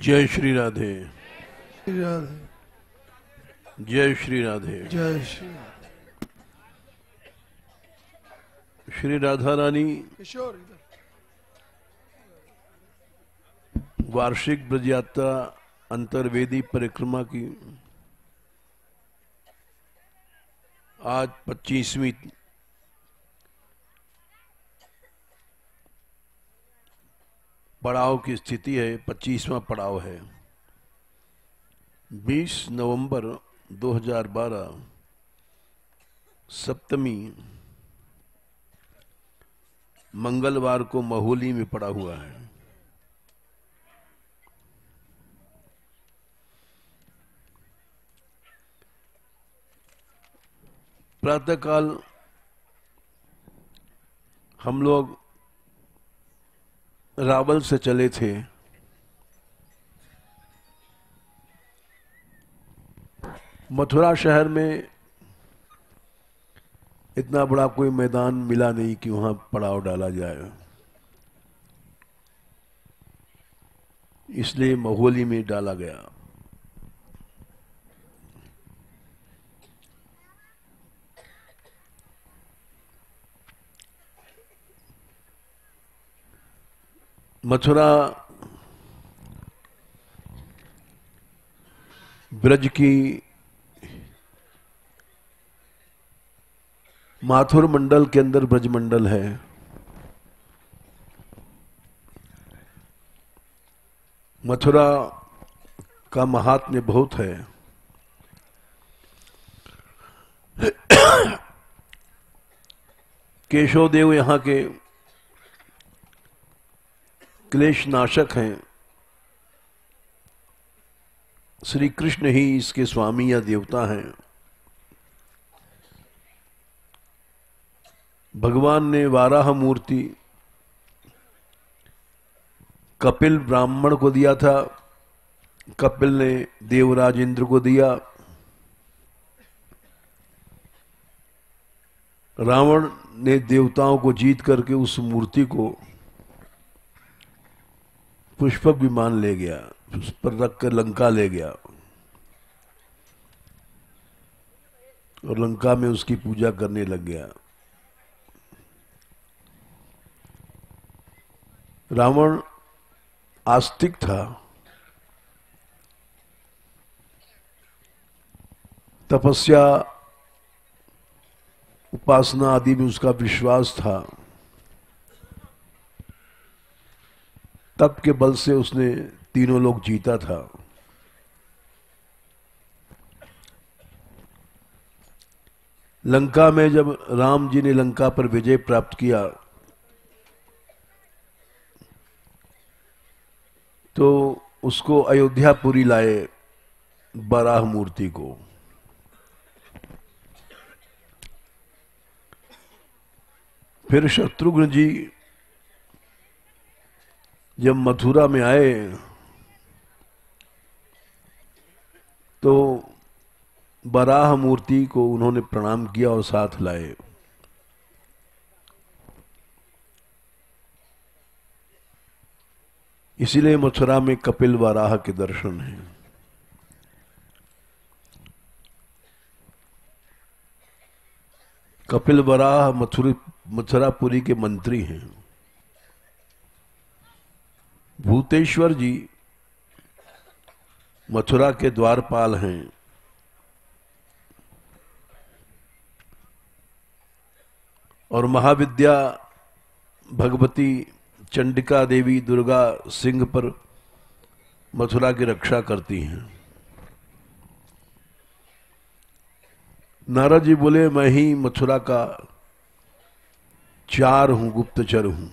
जय श्री राधे। राधे। जय श्री राधे। जय श्री श्री राधा रानी किशोर। वार्षिक ब्रज यात्रा अंतर्वेदी परिक्रमा की आज 25वीं पड़ाव की स्थिति है। 25वां पड़ाव है। 20 नवंबर 2012 सप्तमी मंगलवार को महोली में पड़ा हुआ है। प्रातःकाल हम लोग रावल से चले थे। मथुरा शहर में इतना बड़ा कोई मैदान मिला नहीं कि वहां पड़ाव डाला जाए, इसलिए महोली में डाला गया। मथुरा ब्रज की माथुर मंडल के अंदर ब्रज मंडल है। मथुरा का महात्म्य बहुत है। केशव देव यहाँ के क्लेश नाशक हैं। श्री कृष्ण ही इसके स्वामी या देवता हैं। भगवान ने वाराह मूर्ति कपिल ब्राह्मण को दिया था। कपिल ने देवराज इंद्र को दिया। रावण ने देवताओं को जीत करके उस मूर्ति को पुष्पक विमान ले गया, उस पर रखकर लंका ले गया और लंका में उसकी पूजा करने लग गया। रावण आस्तिक था। तपस्या उपासना आदि में उसका विश्वास था। तप के बल से उसने तीनों लोग जीता था। लंका में जब राम जी ने लंका पर विजय प्राप्त किया तो उसको अयोध्यापुरी लाए बराह मूर्ति को। फिर शत्रुघ्न जी जब मथुरा में आए तो बराह मूर्ति को उन्होंने प्रणाम किया और साथ लाए। इसीलिए मथुरा में कपिल वराह के दर्शन हैं। कपिल वराह मथुरापुरी के मंत्री हैं। भूतेश्वर जी मथुरा के द्वारपाल हैं। और महाविद्या भगवती चंडिका देवी दुर्गा सिंह पर मथुरा की रक्षा करती हैं। नारद जी बोले, मैं ही मथुरा का चार हूं, गुप्तचर हूं।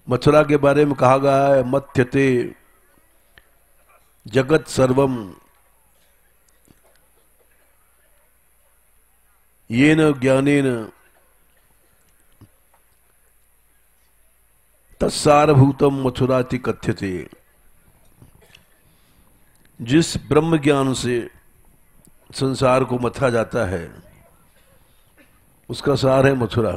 मथुरा के बारे में कहा गया है, मथ्यते जगत सर्वम येन ज्ञानेन तत्सारभूतम मथुराति कथ्यते। जिस ब्रह्म ज्ञान से संसार को मथा जाता है उसका सार है मथुरा।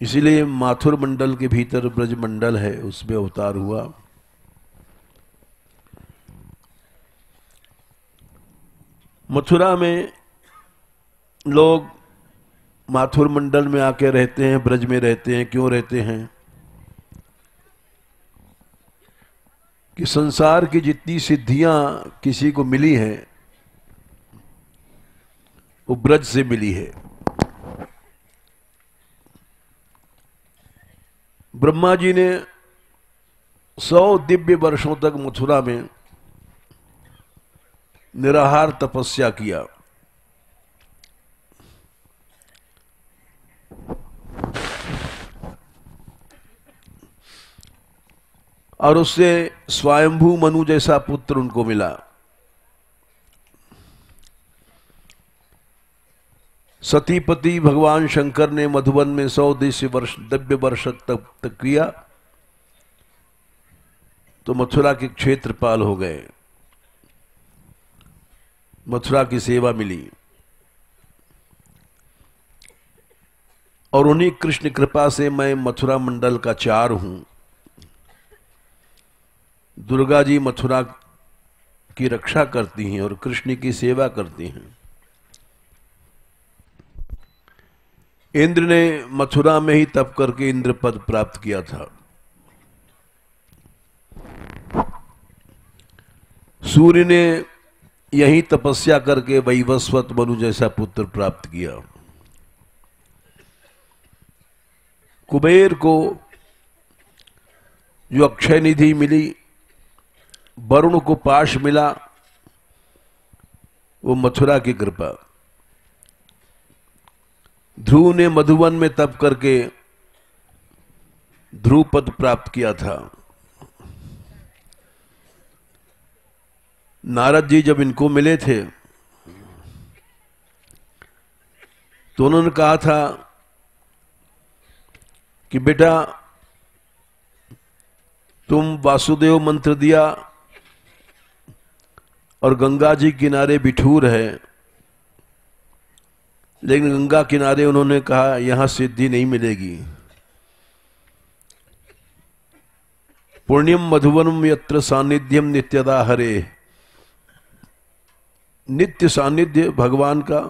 इसीलिए माथुर मंडल के भीतर ब्रज मंडल है, उसमें अवतार हुआ। मथुरा में लोग माथुर मंडल में आके रहते हैं, ब्रज में रहते हैं। क्यों रहते हैं? कि संसार की जितनी सिद्धियां किसी को मिली हैं वो ब्रज से मिली है। ब्रह्मा जी ने 100 दिव्य वर्षों तक मथुरा में निराहार तपस्या किया। और उससे स्वयंभू मनु जैसा पुत्र उनको मिला। सतीपति भगवान शंकर ने मधुबन में 100 दिव्य वर्ष तक किया, तो मथुरा के क्षेत्रपाल हो गए, मथुरा की सेवा मिली। और उन्हीं कृष्ण कृपा से मैं मथुरा मंडल का चार हूं। दुर्गा जी मथुरा की रक्षा करती हैं और कृष्ण की सेवा करती हैं। इंद्र ने मथुरा में ही तप करके इंद्र पद प्राप्त किया था। सूर्य ने यही तपस्या करके वैवस्वत मनु जैसा पुत्र प्राप्त किया। कुबेर को जो अक्षय निधि मिली, वरुण को पाश मिला, वो मथुरा की कृपा। ध्रुव ने मधुवन में तप करके ध्रुव पद प्राप्त किया था। नारद जी जब इनको मिले थे तो उन्होंने कहा था कि बेटा तुम वासुदेव मंत्र दिया और गंगा जी किनारे बिठूर है, लेकिन गंगा किनारे उन्होंने कहा यहां सिद्धि नहीं मिलेगी। पुण्यम मधुवनम यत्र सानिध्यम नित्यदा हरे। नित्य सानिध्य भगवान का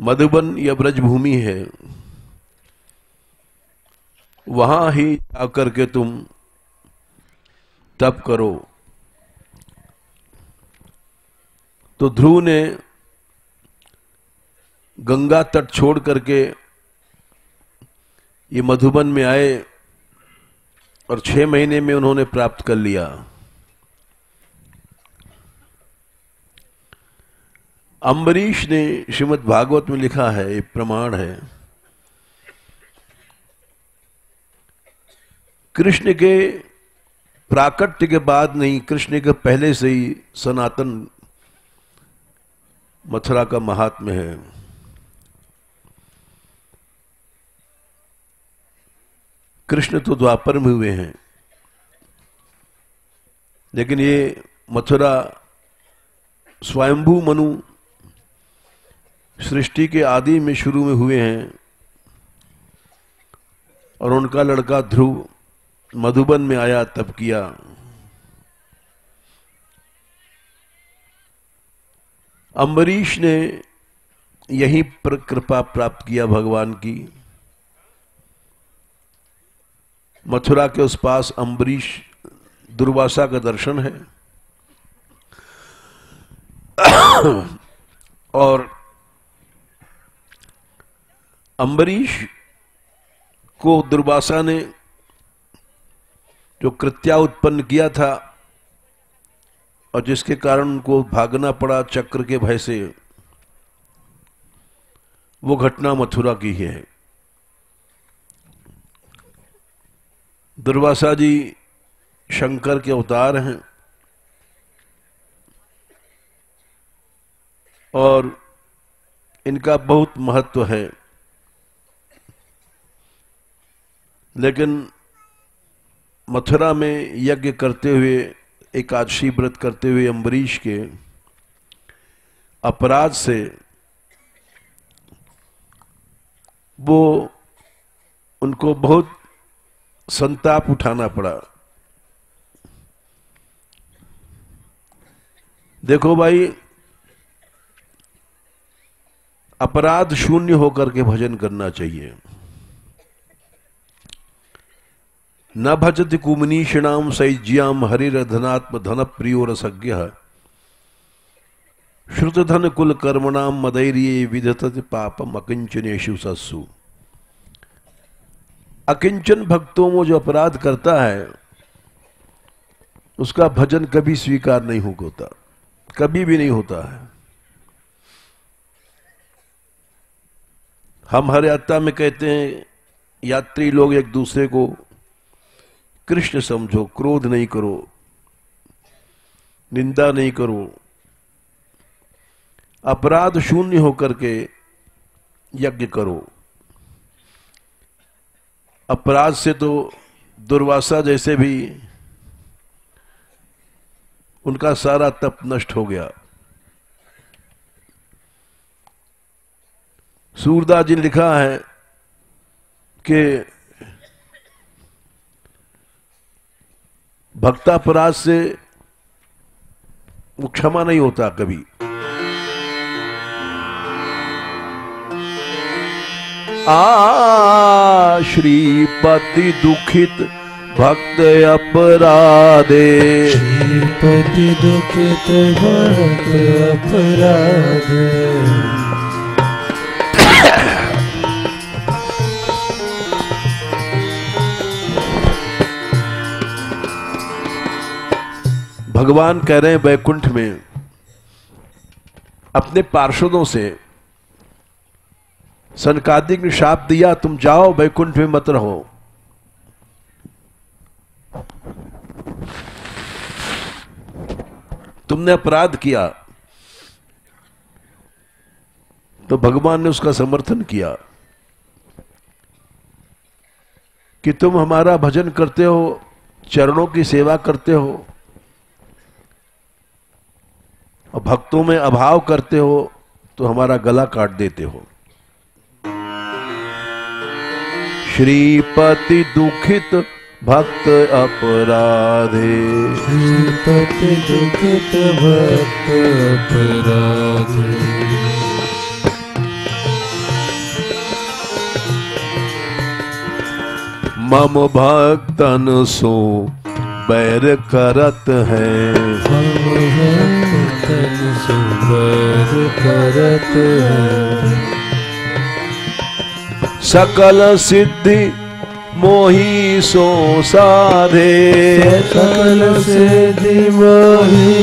मधुबन या ब्रजभूमि है, वहां ही आकर के तुम तप करो। तो ध्रुव ने गंगा तट छोड़ करके ये मधुबन में आए और 6 महीने में उन्होंने प्राप्त कर लिया। अम्बरीश ने श्रीमद् भागवत में लिखा है, ये प्रमाण है, कृष्ण के प्राकट्य के बाद नहीं, कृष्ण के पहले से ही सनातन मथुरा का महात्म्य है। कृष्ण तो द्वापर में हुए हैं, लेकिन ये मथुरा स्वयंभू मनु सृष्टि के आदि में शुरू में हुए हैं। और उनका लड़का ध्रुव मधुबन में आया, तप किया। अम्बरीश ने यही कृपा प्राप्त किया भगवान की। मथुरा के उस पास अम्बरीश दुर्वासा का दर्शन है। और अम्बरीश को दुर्वासा ने जो कृत्या उत्पन्न किया था और जिसके कारण उनको भागना पड़ा चक्र के भय से, वो घटना मथुरा की है। दुर्वासा जी शंकर के अवतार हैं और इनका बहुत महत्व है। लेकिन मथुरा में यज्ञ करते हुए, एकादशी व्रत करते हुए अम्बरीश के अपराध से वो उनको बहुत संताप उठाना पड़ा। देखो भाई, अपराध शून्य होकर के भजन करना चाहिए। न भजति कुमनीषिणाम सैज्याम हरिरधनात्म धन प्रियो रसज्ञ श्रुत धन कुल कर्मणाम मदैर्ये विदधति पापम अकिंचनेषु सस्सु। अकिंचन भक्तों में जो अपराध करता है उसका भजन कभी स्वीकार नहीं होता, कभी भी नहीं होता है। हम हर यात्रा में कहते हैं, यात्री लोग एक दूसरे को कृष्ण समझो, क्रोध नहीं करो, निंदा नहीं करो, अपराध शून्य होकर के यज्ञ करो। अपराध से तो दुर्वासा जैसे भी उनका सारा तप नष्ट हो गया। सूरदास जी ने लिखा है कि भक्तापराध से वो क्षमा नहीं होता कभी। श्रीपति दुखित भक्त अपराधे, श्रीपति दुखित भक्त अपराधे। भगवान कह रहे हैं वैकुंठ में अपने पार्षदों से, सनकादिक ने शाप दिया तुम जाओ वैकुंठ में मत रहो। तुमने अपराध किया। तो भगवान ने उसका समर्थन किया कि तुम हमारा भजन करते हो, चरणों की सेवा करते हो और भक्तों में अभाव करते हो तो हमारा गला काट देते हो। श्रीपति दुखित भक्त अपराधे, श्रीपति दुखित भक्त अपराधे। मम भक्तन सो बैर करत है, मम भक्तन सो बैर करत है। सकल सिद्धि मोहि सो साधे, सकल सिद्धि मोहि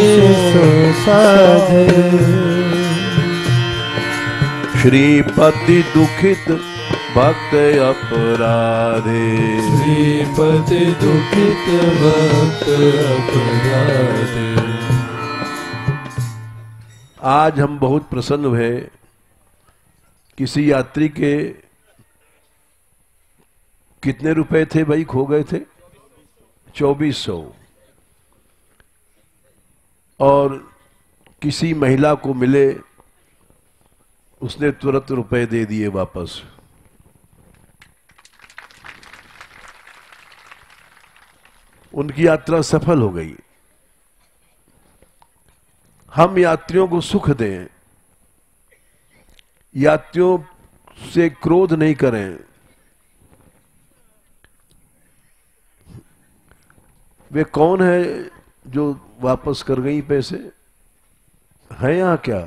सो साधे। श्रीपति दुखित भक्त अपराधे, श्रीपति दुखित भक्त अपराधे। आज हम बहुत प्रसन्न हुए। किसी यात्री के कितने रुपए थे भाई, खो गए थे 2400, और किसी महिला को मिले, उसने तुरंत रुपए दे दिए वापस। उनकी यात्रा सफल हो गई। हम यात्रियों को सुख दें, यात्रियों से क्रोध नहीं करें। वे कौन है जो वापस कर गई पैसे? है यहां क्या?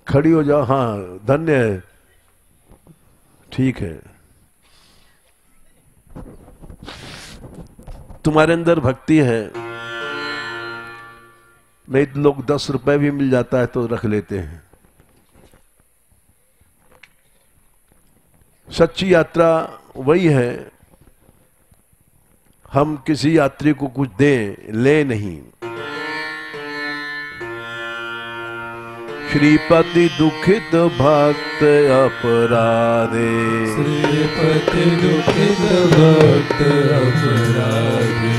खड़ी हो जाओ। हाँ, धन्य है, ठीक है। तुम्हारे अंदर भक्ति है, नहीं तो लोग 10 रुपए भी मिल जाता है तो रख लेते हैं। सच्ची यात्रा वही है, हम किसी यात्री को कुछ दें, ले नहीं। श्रीपति दुखित भक्त अपराधे, श्रीपति दुखित भक्त अपराधे।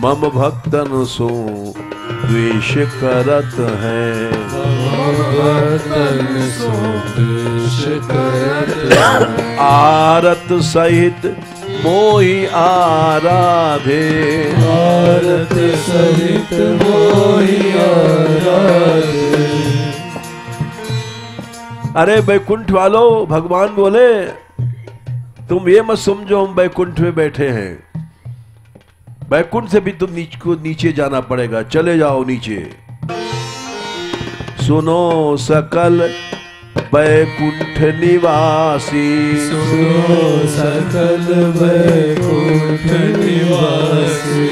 मम भक्तन सो द्वेष करत है। भक्तन सो द्वेष करत है। आरत सहित मोहि आराधे। आरत सहित मोहि आराधे। अरे बैकुंठ वालों, भगवान बोले तुम ये मत समझो हम बैकुंठ में बैठे हैं, बैकुंठ से भी तुम नीचे जाना पड़ेगा, चले जाओ नीचे। सुनो सकल बैकुंठ निवासी। सुनो सकल बैकुंठ निवासी।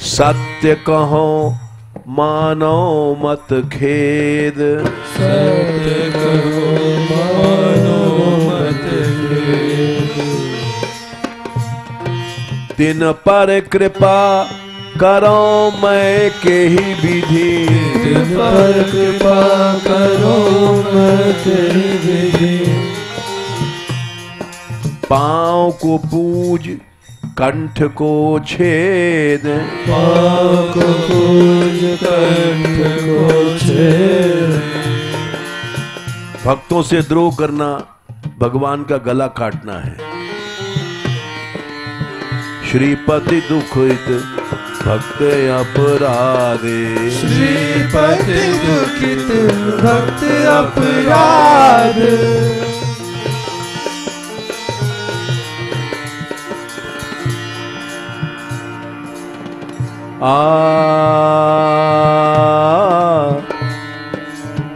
सत्य कहो मानो मत खेद। सत्य कहो मानो मत खेद। तिन पर कृपा करो मैं के ही विधि। तिन पर कृपा करो मैं के ही विधि। पाँव को पूज कंठ को छेद। पाँव को पूज कंठ को छेद। भक्तों से द्रोह करना भगवान का गला काटना है। श्रीपति दुखित भक्त अपराधे। श्रीपति दुखित भक्त अपराध।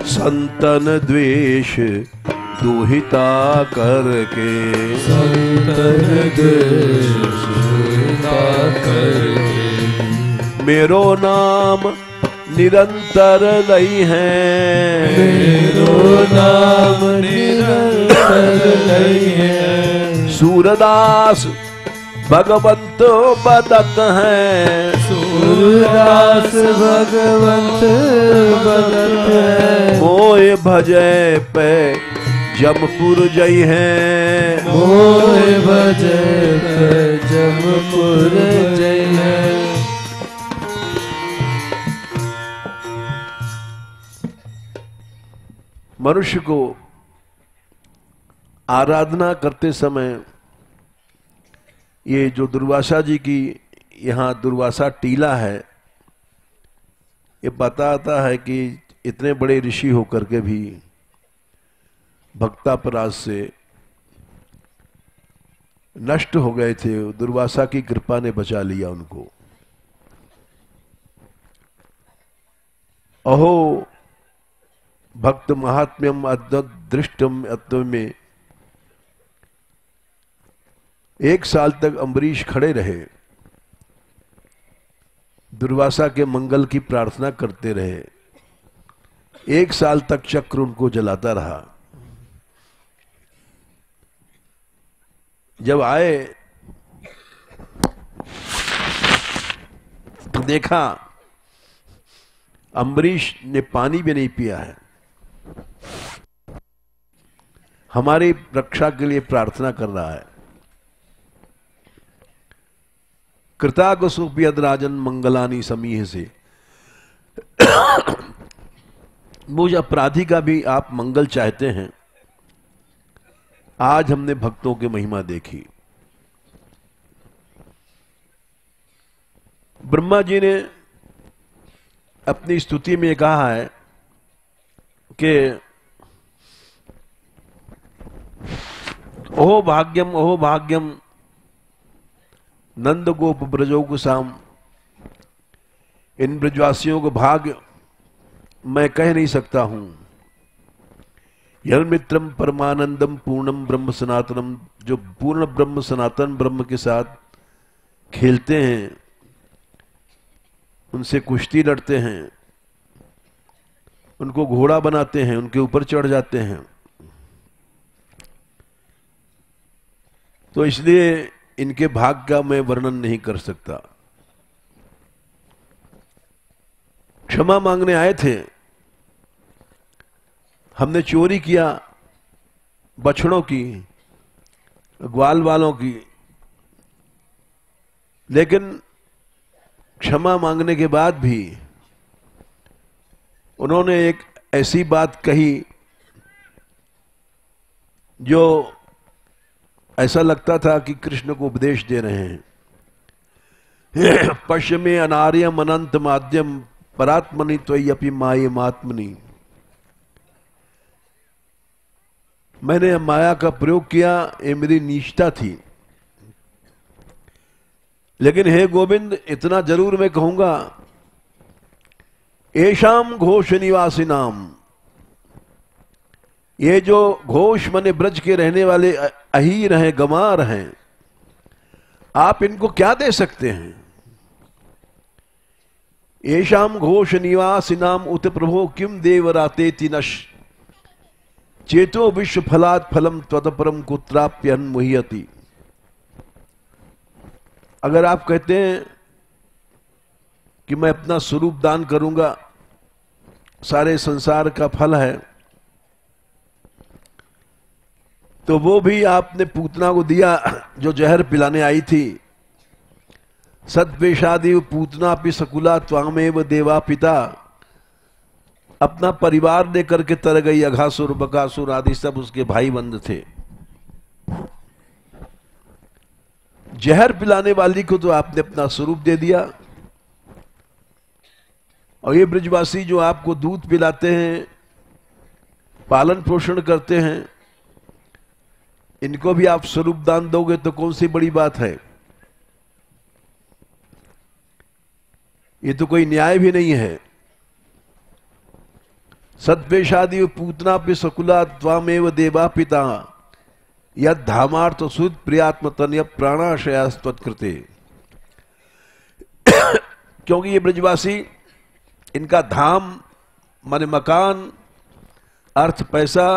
संतन द्वेष दुहिता करके। संतन द्वेष दुहिता करके। मेरो नाम निरंतर लई है। मेरो नाम निरंतर लई है। सूरदास भगवंत बदत है। सूरदास भगवंत बदत है। मोय भजय पे जमपुर जय है। मोय भजय पे जमपुर जय है। मनुष्य को आराधना करते समय ये जो दुर्वासा जी की यहाँ दुर्वासा टीला है, ये बताता है कि इतने बड़े ऋषि होकर के भी भक्तापराध से नष्ट हो गए थे। दुर्वासा की कृपा ने बचा लिया उनको। अहो भक्त महात्म्यम अदृष्टम अत्व में 1 साल तक अम्बरीश खड़े रहे, दुर्वासा के मंगल की प्रार्थना करते रहे। 1 साल तक चक्र उनको जलाता रहा। जब आए तो देखा अम्बरीश ने पानी भी नहीं पिया है। हमारी रक्षा के लिए प्रार्थना कर रहा है। कृताग सुपियद राजन मंगलानी समीह से। मुझ अपराधी का भी आप मंगल चाहते हैं। आज हमने भक्तों की महिमा देखी। ब्रह्मा जी ने अपनी स्तुति में कहा है कि ओहो भाग्यम नंद गोप ब्रजोगुसाम। इन ब्रजवासियों को भाग्य मैं कह नहीं सकता हूं। यन्मित्रम परमानंदम पूर्णम ब्रह्म सनातनम, जो पूर्ण ब्रह्म सनातन ब्रह्म के साथ खेलते हैं, उनसे कुश्ती लड़ते हैं, उनको घोड़ा बनाते हैं, उनके ऊपर चढ़ जाते हैं। तो इसलिए इनके भाग का मैं वर्णन नहीं कर सकता। क्षमा मांगने आए थे। हमने चोरी किया बछड़ों की, ग्वाल वालों की, लेकिन क्षमा मांगने के बाद भी उन्होंने एक ऐसी बात कही जो ऐसा लगता था कि कृष्ण को उपदेश दे रहे हैं। पश्चिमे अनार्यम अनंत माध्यम परात्मनि त्वय्यपि मायेमात्मनि। मैंने माया का प्रयोग किया, ये मेरी नीचता थी, लेकिन हे गोविंद इतना जरूर मैं कहूंगा, एशाम घोष निवासी नाम, ये जो घोष माने ब्रज के रहने वाले अहीर हैं, गंवार हैं, आप इनको क्या दे सकते हैं? एशाम घोष निवासी नाम उत प्रभो किम देवरातेति नश चेतो विश्व फलात् फलम त्वदपरम कुत्राप्यन मुह्यति। अगर आप कहते हैं कि मैं अपना स्वरूप दान करूंगा, सारे संसार का फल है, तो वो भी आपने पूतना को दिया जो जहर पिलाने आई थी। सद्वेषादि पूतना पि सकुला त्वामेव देवा पिता। अपना परिवार लेकर के तर गई, अघासुर बकासुर आदि सब उसके भाई बंद थे। जहर पिलाने वाली को तो आपने अपना स्वरूप दे दिया, और ये ब्रजवासी जो आपको दूध पिलाते हैं, पालन पोषण करते हैं, इनको भी आप स्वरूप दान दोगे तो कौन सी बड़ी बात है? ये तो कोई न्याय भी नहीं है। सद्वेषादि पूतना पे सकुला त्वामेव देवा पिता यद धामार्थ सुद प्रियात्म तन्य प्राणाशयास्त्वत्कृते। क्योंकि ये ब्रजवासी, इनका धाम माने मकान, अर्थ पैसा,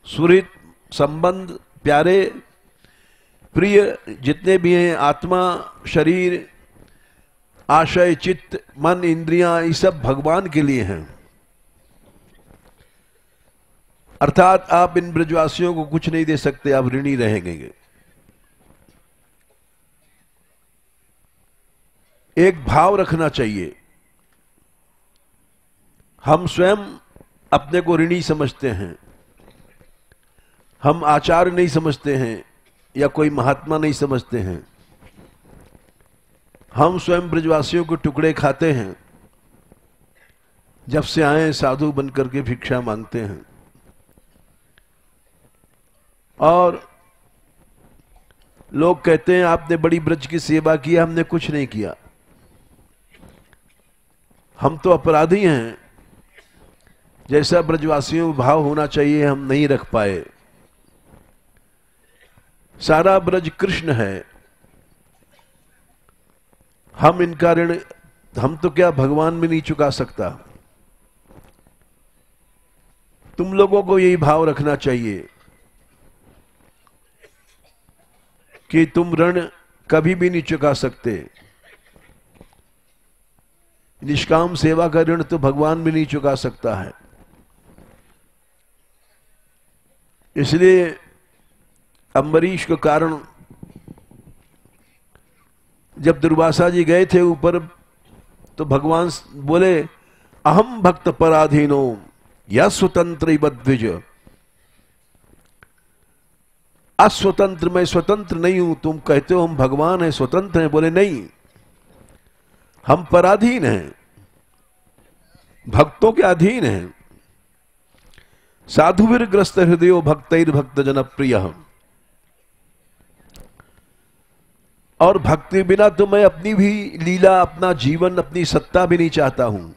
सुहृद संबंध, प्यारे प्रिय जितने भी हैं, आत्मा शरीर आशय चित्त मन इंद्रियां, ये सब भगवान के लिए हैं। अर्थात आप इन ब्रजवासियों को कुछ नहीं दे सकते, आप ऋणी रहेंगे। एक भाव रखना चाहिए। हम स्वयं अपने को ऋणी समझते हैं, हम आचार्य नहीं समझते हैं या कोई महात्मा नहीं समझते हैं। हम स्वयं ब्रजवासियों के टुकड़े खाते हैं, जब से आए साधु बनकर के भिक्षा मांगते हैं, और लोग कहते हैं आपने बड़ी ब्रज की सेवा की, हमने कुछ नहीं किया। हम तो अपराधी हैं। जैसा ब्रजवासियों में भाव होना चाहिए हम नहीं रख पाए। सारा ब्रज कृष्ण है, हम इनका ऋण, हम तो क्या भगवान में नहीं चुका सकता। तुम लोगों को यही भाव रखना चाहिए कि तुम ऋण कभी भी नहीं चुका सकते। निष्काम सेवा का ऋण तो भगवान भी नहीं चुका सकता है। इसलिए अम्बरीश के कारण जब दुर्वासा जी गए थे ऊपर, तो भगवान बोले अहम भक्त पराधीनो या स्वतंत्र द्विज। अस्वतंत्र, मैं स्वतंत्र नहीं हूं। तुम कहते हो हम भगवान हैं, स्वतंत्र हैं। बोले नहीं, हम पराधीन हैं, भक्तों के अधीन हैं। साधुवीर ग्रस्त हृदयो भक्तैर भक्त जन प्रिय। और भक्ति बिना तो मैं अपनी भी लीला, अपना जीवन, अपनी सत्ता भी नहीं चाहता हूं।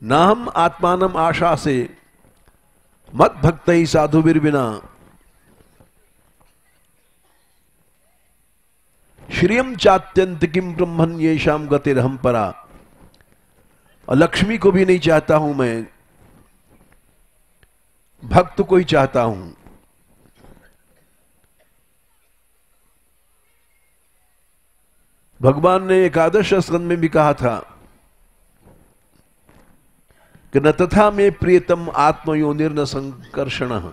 ना हम आत्मानम आशा से मत भक्त ही साधुवीर बिना। श्रियम चात्यंत किम ब्रह्मन ये शाम गतिरहम परा। और लक्ष्मी को भी नहीं चाहता हूं मैं, भक्त को ही चाहता हूं। भगवान ने एकादश स्कंद में भी कहा था कि न तथा में प्रियतम आत्मयोनिर्न संकर्षण।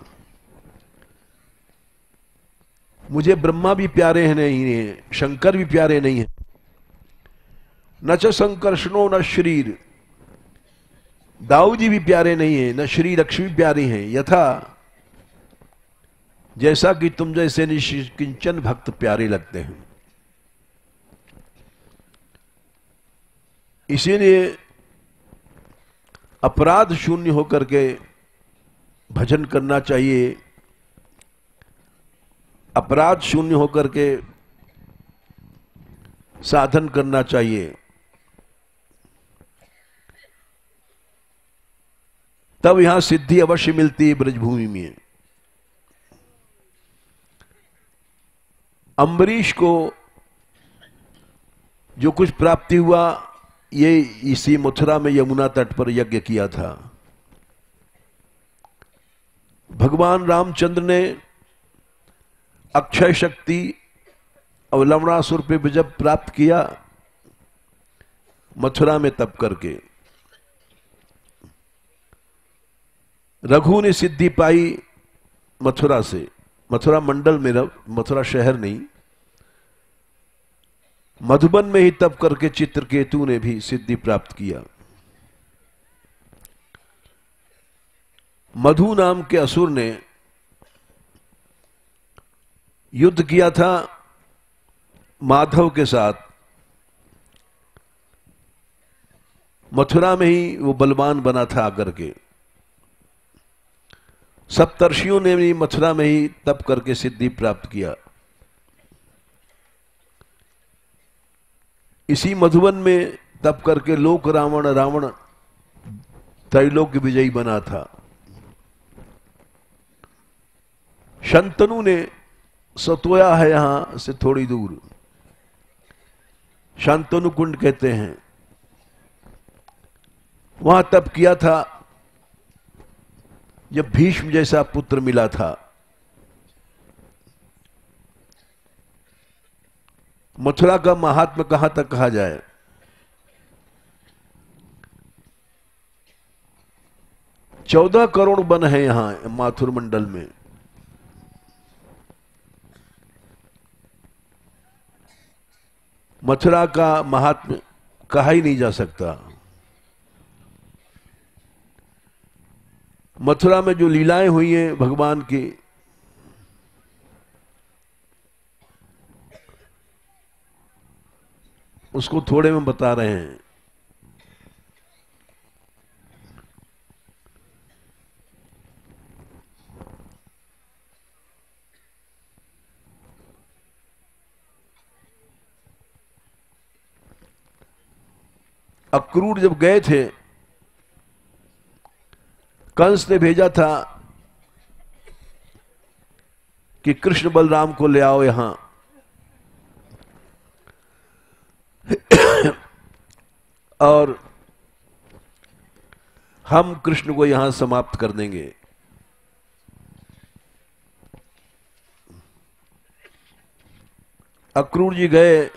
मुझे ब्रह्मा भी प्यारे हैं नहीं है, शंकर भी प्यारे नहीं है। न च संकर्षणो न शरीर, दाऊ जी भी प्यारे नहीं है, न श्री लक्ष्मी प्यारी हैं। यथा जैसा कि तुम जैसे निष्किंचन भक्त प्यारे लगते हैं। इसीलिए अपराध शून्य होकर के भजन करना चाहिए, अपराध शून्य होकर के साधन करना चाहिए। तब यहां सिद्धि अवश्य मिलती है ब्रजभूमि में। अम्बरीश को जो कुछ प्राप्ति हुआ, ये इसी मथुरा में यमुना तट पर यज्ञ किया था। भगवान रामचंद्र ने अक्षय शक्ति और लवणासुर पे विजय प्राप्त किया मथुरा में तप करके। रघु ने सिद्धि पाई मथुरा से, मथुरा मंडल में, मथुरा शहर नहीं, मधुबन में ही तप करके चित्रकेतु ने भी सिद्धि प्राप्त किया। मधु नाम के असुर ने युद्ध किया था माधव के साथ। मथुरा में ही वो बलवान बना था आकर के। सप्तर्षियों ने भी मथुरा में ही तप करके सिद्धि प्राप्त किया। इसी मधुबन में तप करके लोक रावण त्रैलोक्य विजयी बना था। शंतनु ने सतोया है यहां से थोड़ी दूर, शांतनु कुंड कहते हैं, वहां तप किया था जब भीष्म जैसा पुत्र मिला था। मथुरा का महात्मा कहां तक कहा जाए। चौदह करोड़ वन है यहां माथुर मंडल में। मथुरा का महात्मा कहा ही नहीं जा सकता। मथुरा में जो लीलाएं हुई हैं भगवान की, उसको थोड़े में बता रहे हैं। अक्रूर जब गए थे, कंस ने भेजा था कि कृष्ण बलराम को ले आओ यहां। और हम कृष्ण को यहां समाप्त कर देंगे। अक्रूर जी गए।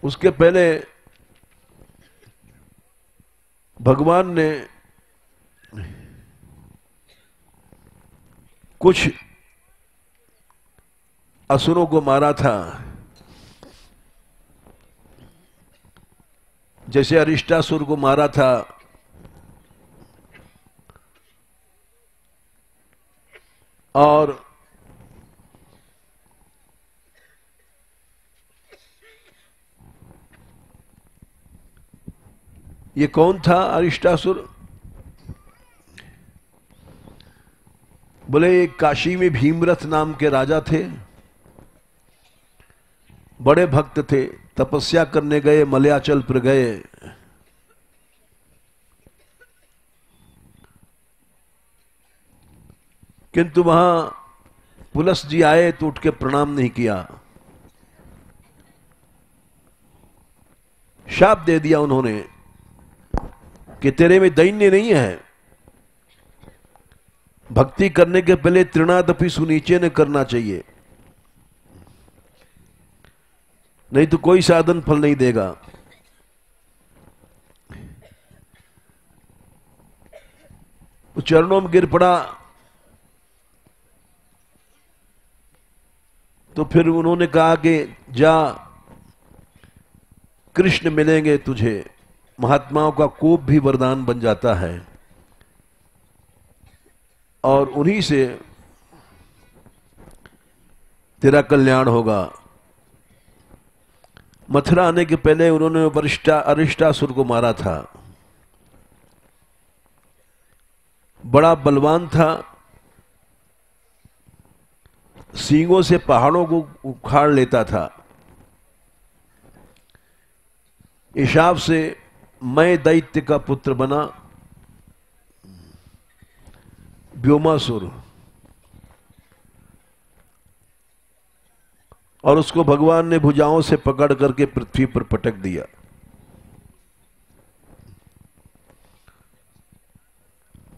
उसके पहले भगवान ने कुछ असुरों को मारा था, जैसे अरिष्टासुर को मारा था, और ये कौन था अरिष्टासुर? बोले काशी में भीमरथ नाम के राजा थे, बड़े भक्त थे, तपस्या करने गए, मलयाचल पर गए। किंतु वहां पुलस जी आए तो उठ के प्रणाम नहीं किया, शाप दे दिया उन्होंने कि तेरे में दैन्य नहीं है। भक्ति करने के पहले तृणादपि सुनीचे ने करना चाहिए, नहीं तो कोई साधन फल नहीं देगा। चरणों में गिर पड़ा तो फिर उन्होंने कहा कि जा, कृष्ण मिलेंगे तुझे। महात्माओं का कोप भी वरदान बन जाता है और उन्हीं से तेरा कल्याण होगा। मथुरा आने के पहले उन्होंने अरिष्टासुर को मारा था। बड़ा बलवान था, सींगों से पहाड़ों को उखाड़ लेता था। हिसाब से मैं दैत्य का पुत्र बना व्योमासुर, और उसको भगवान ने भुजाओं से पकड़ करके पृथ्वी पर पटक दिया।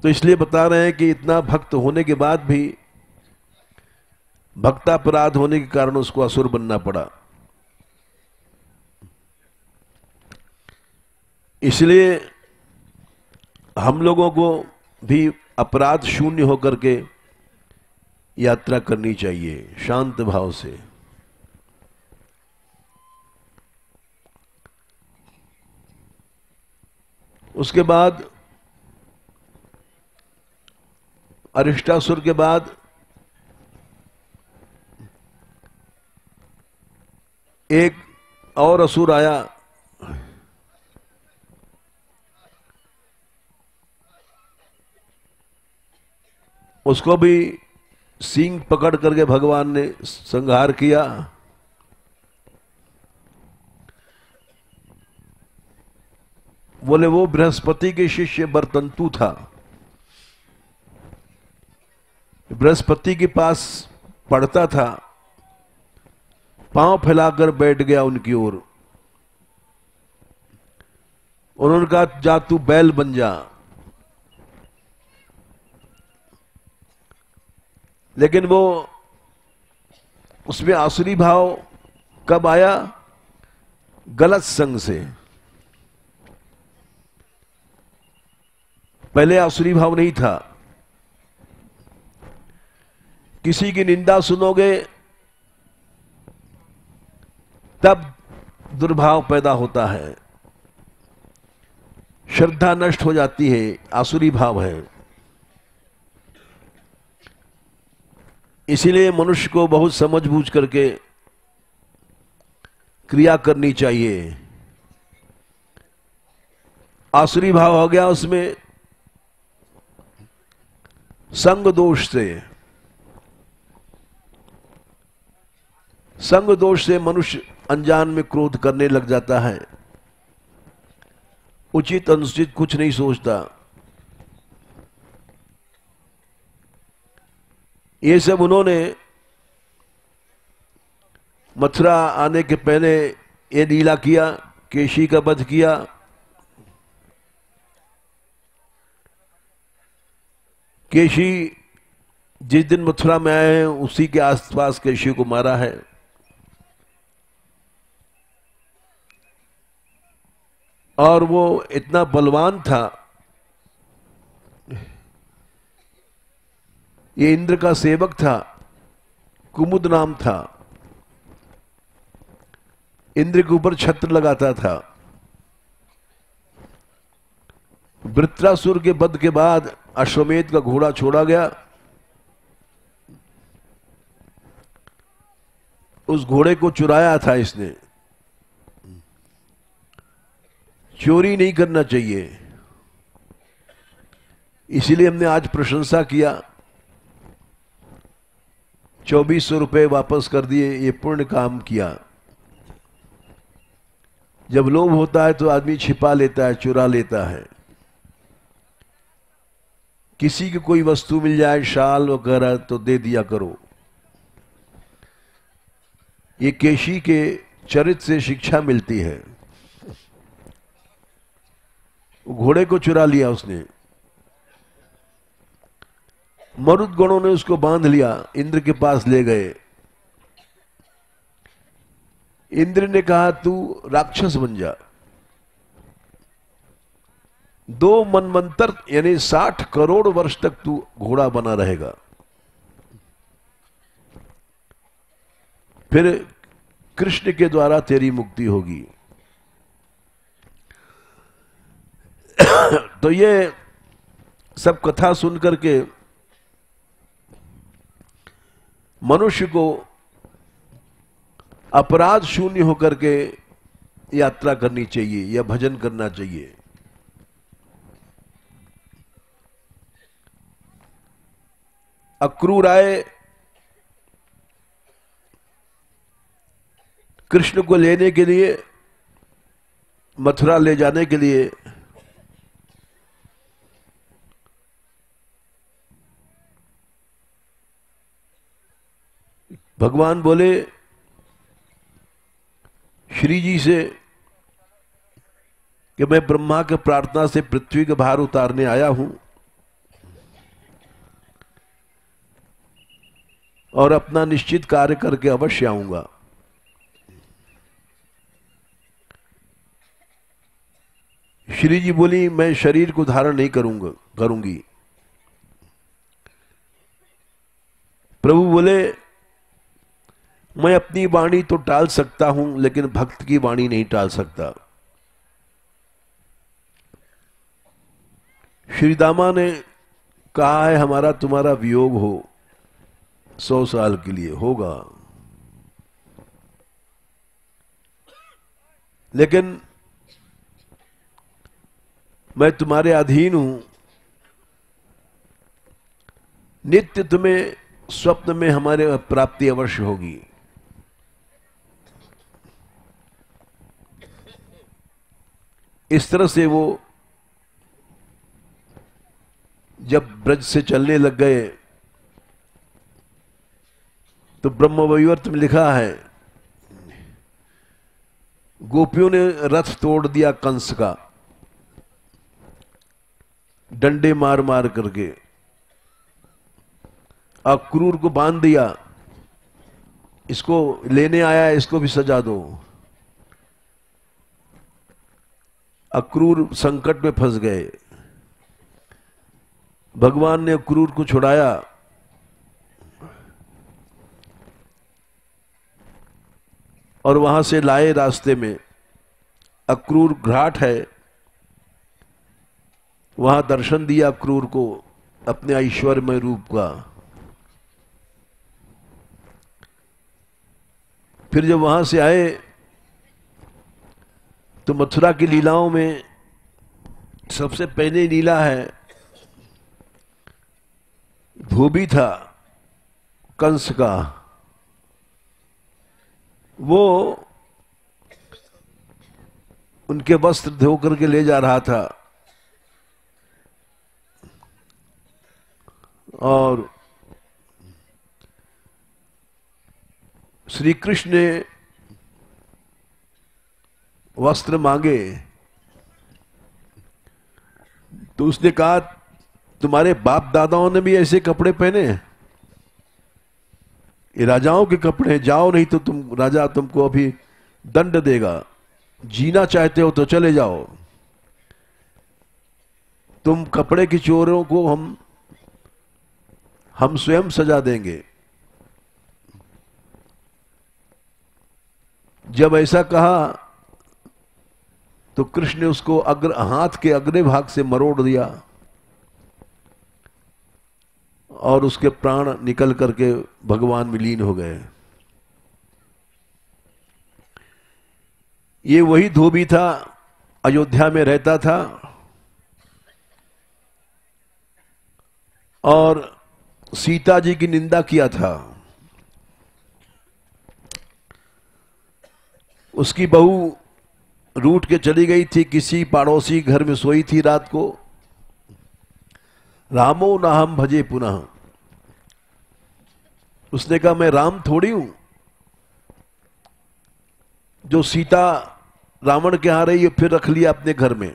तो इसलिए बता रहे हैं कि इतना भक्त होने के बाद भी भक्तापराध होने के कारण उसको असुर बनना पड़ा। इसलिए हम लोगों को भी अपराध शून्य होकर के यात्रा करनी चाहिए, शांत भाव से। उसके बाद अरिष्टासुर के बाद एक और असुर आया, उसको भी सींग पकड़ करके भगवान ने संहार किया। बोले वो बृहस्पति के शिष्य बरतंतु था। बृहस्पति के पास पढ़ता था, पांव फैलाकर बैठ गया उनकी ओर। उन्होंने कहा जा तू बैल बन जा। लेकिन वो उसमें आसुरी भाव कब आया? गलत संग से। पहले आसुरी भाव नहीं था। किसी की निंदा सुनोगे तब दुर्भाव पैदा होता है, श्रद्धा नष्ट हो जाती है, आसुरी भाव है। इसीलिए मनुष्य को बहुत समझ बूझ करके क्रिया करनी चाहिए। आसुरी भाव हो गया उसमें, संग दोष से। संग दोष से मनुष्य अनजान में क्रोध करने लग जाता है, उचित अनुचित कुछ नहीं सोचता। ये सब उन्होंने मथुरा आने के पहले ये लीला किया, केशी का वध किया। केशी जिस दिन मथुरा में आए हैं उसी के आसपास केशी को मारा है। और वो इतना बलवान था, ये इंद्र का सेवक था, कुमुद नाम था। इंद्र के ऊपर छत्र लगाता था। वृत्रासुर के वध के बाद अश्वमेध का घोड़ा छोड़ा गया। उस घोड़े को चुराया था इसने। चोरी नहीं करना चाहिए, इसीलिए हमने आज प्रशंसा किया। 2400 रुपए वापस कर दिए, ये पुण्य काम किया। जब लोभ होता है तो आदमी छिपा लेता है, चुरा लेता है। किसी की कोई वस्तु मिल जाए, शाल वगैरह, तो दे दिया करो। ये केशी के चरित्र से शिक्षा मिलती है। घोड़े को चुरा लिया उसने। मरुद गणों ने उसको बांध लिया, इंद्र के पास ले गए। इंद्र ने कहा तू राक्षस बन जा, 2 मनवंतर यानी 60 करोड़ वर्ष तक तू घोड़ा बना रहेगा। फिर कृष्ण के द्वारा तेरी मुक्ति होगी। तो ये सब कथा सुन करके मनुष्य को अपराध शून्य होकर के यात्रा करनी चाहिए या भजन करना चाहिए। अक्रूर आए कृष्ण को लेने के लिए, मथुरा ले जाने के लिए। भगवान बोले श्री जी से कि मैं ब्रह्मा के प्रार्थना से पृथ्वी का भार उतारने आया हूं और अपना निश्चित कार्य करके अवश्य आऊंगा। श्री जी बोली मैं शरीर को धारण नहीं करूंगी। प्रभु बोले मैं अपनी वाणी तो टाल सकता हूं लेकिन भक्त की वाणी नहीं टाल सकता। श्री दामा ने कहा है हमारा तुम्हारा वियोग हो 100 साल के लिए, होगा, लेकिन मैं तुम्हारे अधीन हूं। नित्य तुम्हें स्वप्न में हमारे प्राप्ति अवश्य होगी। इस तरह से वो जब ब्रज से चलने लग गए तो ब्रह्मवैवर्त में लिखा है गोपियों ने रथ तोड़ दिया कंस का, डंडे मार मार करके। अक्रूर को बांध दिया, इसको लेने आया, इसको भी सजा दो। अक्रूर संकट में फंस गए। भगवान ने अक्रूर को छुड़ाया और वहां से लाए। रास्ते में अक्रूर घाट है, वहां दर्शन दिया अक्रूर को अपने ऐश्वर्यमय रूप का। फिर जब वहां से आए तो मथुरा की लीलाओं में सबसे पहले लीला है धोबी था कंस का, वो उनके वस्त्र धो करके ले जा रहा था और श्री कृष्ण ने वस्त्र मांगे तो उसने कहा तुम्हारे बाप दादाओं ने भी ऐसे कपड़े पहने, ये राजाओं के कपड़े हैं, जाओ नहीं तो तुम राजा तुमको अभी दंड देगा। जीना चाहते हो तो चले जाओ, तुम कपड़े की चोरों को हम स्वयं सजा देंगे। जब ऐसा कहा तो कृष्ण ने उसको हाथ के अग्र भाग से मरोड़ दिया और उसके प्राण निकल करके भगवान में लीन हो गए। ये वही धोबी था, अयोध्या में रहता था और सीता जी की निंदा किया था। उसकी बहू रूठ के चली गई थी, किसी पड़ोसी घर में सोई थी रात को। रामो ना हम भजे पुनः, उसने कहा मैं राम थोड़ी हूं जो सीता रावण के यहां रही है फिर रख लिया अपने घर में।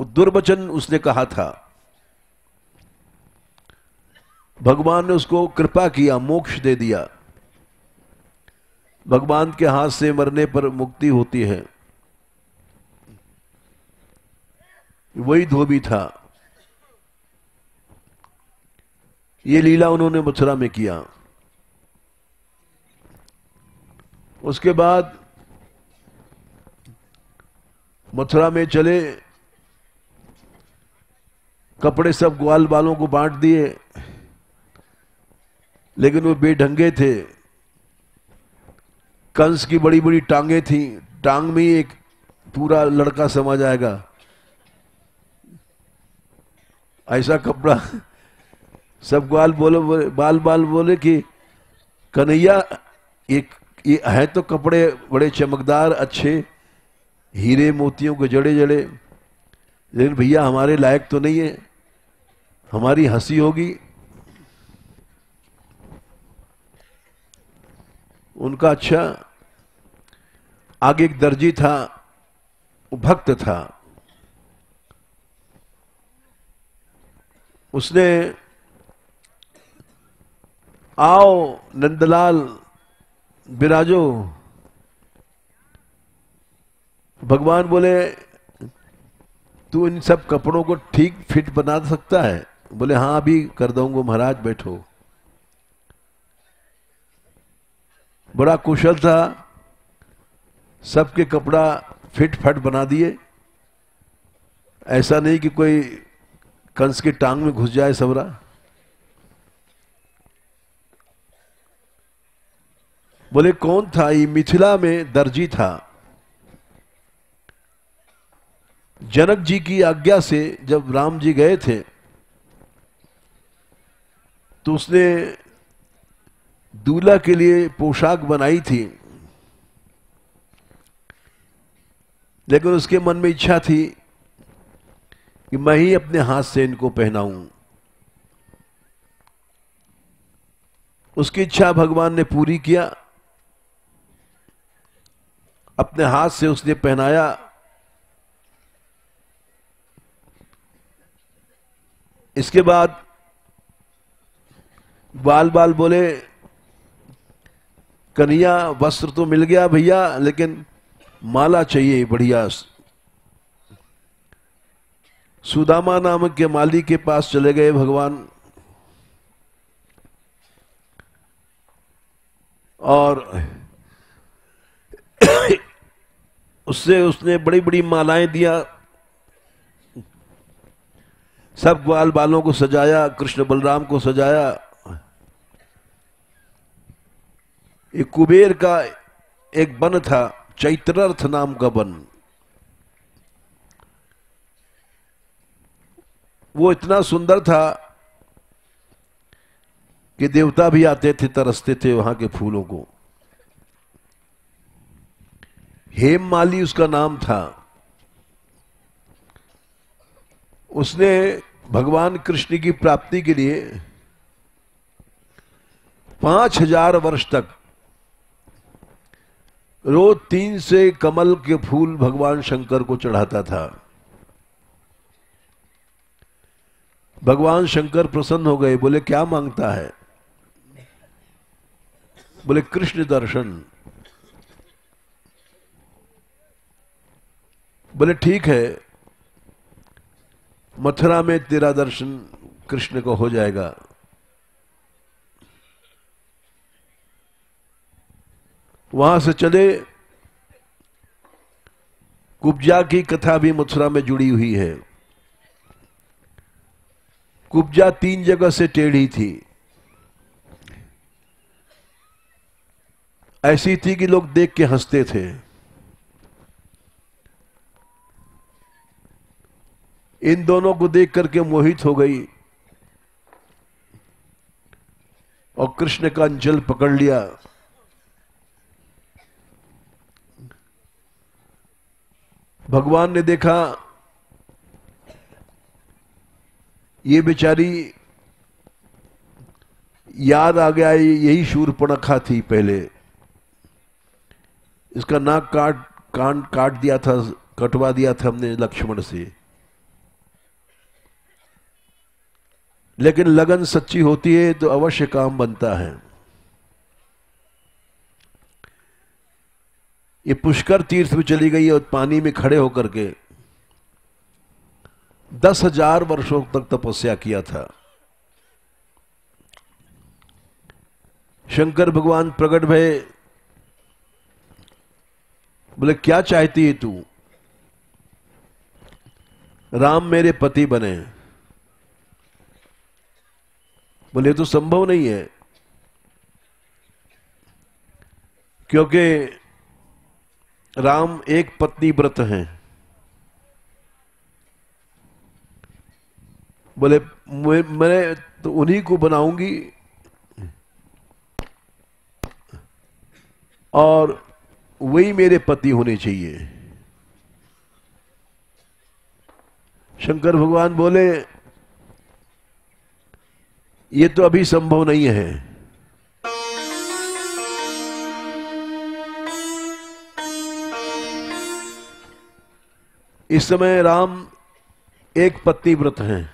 दुर्वचन उसने कहा था। भगवान ने उसको कृपा किया, मोक्ष दे दिया। भगवान के हाथ से मरने पर मुक्ति होती है। वही धोबी था। ये लीला उन्होंने मथुरा में किया। उसके बाद मथुरा में चले, कपड़े सब ग्वाल बालों को बांट दिए, लेकिन वो बेढंगे थे। कंस की बड़ी बड़ी टांगे थी, टांग में ही एक पूरा लड़का समा जाएगा, ऐसा कपड़ा। सब ग्वाल बाल बोले कि कन्हैया ये है तो कपड़े बड़े चमकदार अच्छे, हीरे मोतियों के जड़े जड़े, लेकिन भैया हमारे लायक तो नहीं है, हमारी हंसी होगी। उनका अच्छा। आगे एक दर्जी था, वो भक्त था, उसने आओ नंदलाल बिराजो। भगवान बोले तू इन सब कपड़ों को ठीक फिट बना सकता है? बोले हाँ अभी कर दूंगा महाराज, बैठो। बड़ा कुशल था, सबके कपड़ा फिट फट बना दिए। ऐसा नहीं कि कोई कंस की टांग में घुस जाए सबरा। बोले कौन था? ये मिथिला में दर्जी था। जनक जी की आज्ञा से जब राम जी गए थे तो उसने दूल्हा के लिए पोशाक बनाई थी, लेकिन उसके मन में इच्छा थी कि मैं ही अपने हाथ से इनको पहनाऊं। उसकी इच्छा भगवान ने पूरी किया, अपने हाथ से उसने पहनाया। इसके बाद बाल बोले कन्हैया वस्त्र तो मिल गया भैया, लेकिन माला चाहिए बढ़िया। सुदामा नामक के माली के पास चले गए भगवान, और उसने बड़ी बड़ी मालाएं दिया। सब ग्वाल बालों को सजाया, कृष्ण बलराम को सजाया। एक कुबेर का एक वन था, चैत्ररथ नाम का वन। वो इतना सुंदर था कि देवता भी आते थे, तरसते थे वहां के फूलों को। हेममाली उसका नाम था। उसने भगवान कृष्ण की प्राप्ति के लिए 5000 वर्ष तक रोज 3 से कमल के फूल भगवान शंकर को चढ़ाता था। भगवान शंकर प्रसन्न हो गए, बोले क्या मांगता है? बोले कृष्ण दर्शन। बोले ठीक है, मथुरा में तेरा दर्शन कृष्ण को हो जाएगा। वहां से चले। कुब्जा की कथा भी मथुरा में जुड़ी हुई है। कुब्जा 3 जगह से टेढ़ी थी। ऐसी थी कि लोग देख के हंसते थे। इन दोनों को देख करके मोहित हो गई और कृष्ण का अंचल पकड़ लिया। भगवान ने देखा ये बेचारी, याद आ गया यही शूर्पणखा थी पहले। इसका नाक कान काट दिया था, कटवा दिया था हमने लक्ष्मण से। लेकिन लगन सच्ची होती है तो अवश्य काम बनता है। ये पुष्कर तीर्थ में चली गई और पानी में खड़े होकर के 10,000 वर्षों तक तपस्या किया था। शंकर भगवान प्रकट भये, बोले क्या चाहती है तू? राम मेरे पति बने। बोले तो संभव नहीं है, क्योंकि राम एक पत्नी व्रत हैं। बोले मैं तो उन्हीं को बनाऊंगी और वही मेरे पति होने चाहिए। शंकर भगवान बोले ये तो अभी संभव नहीं है। इस समय राम एक पत्नी व्रत हैं।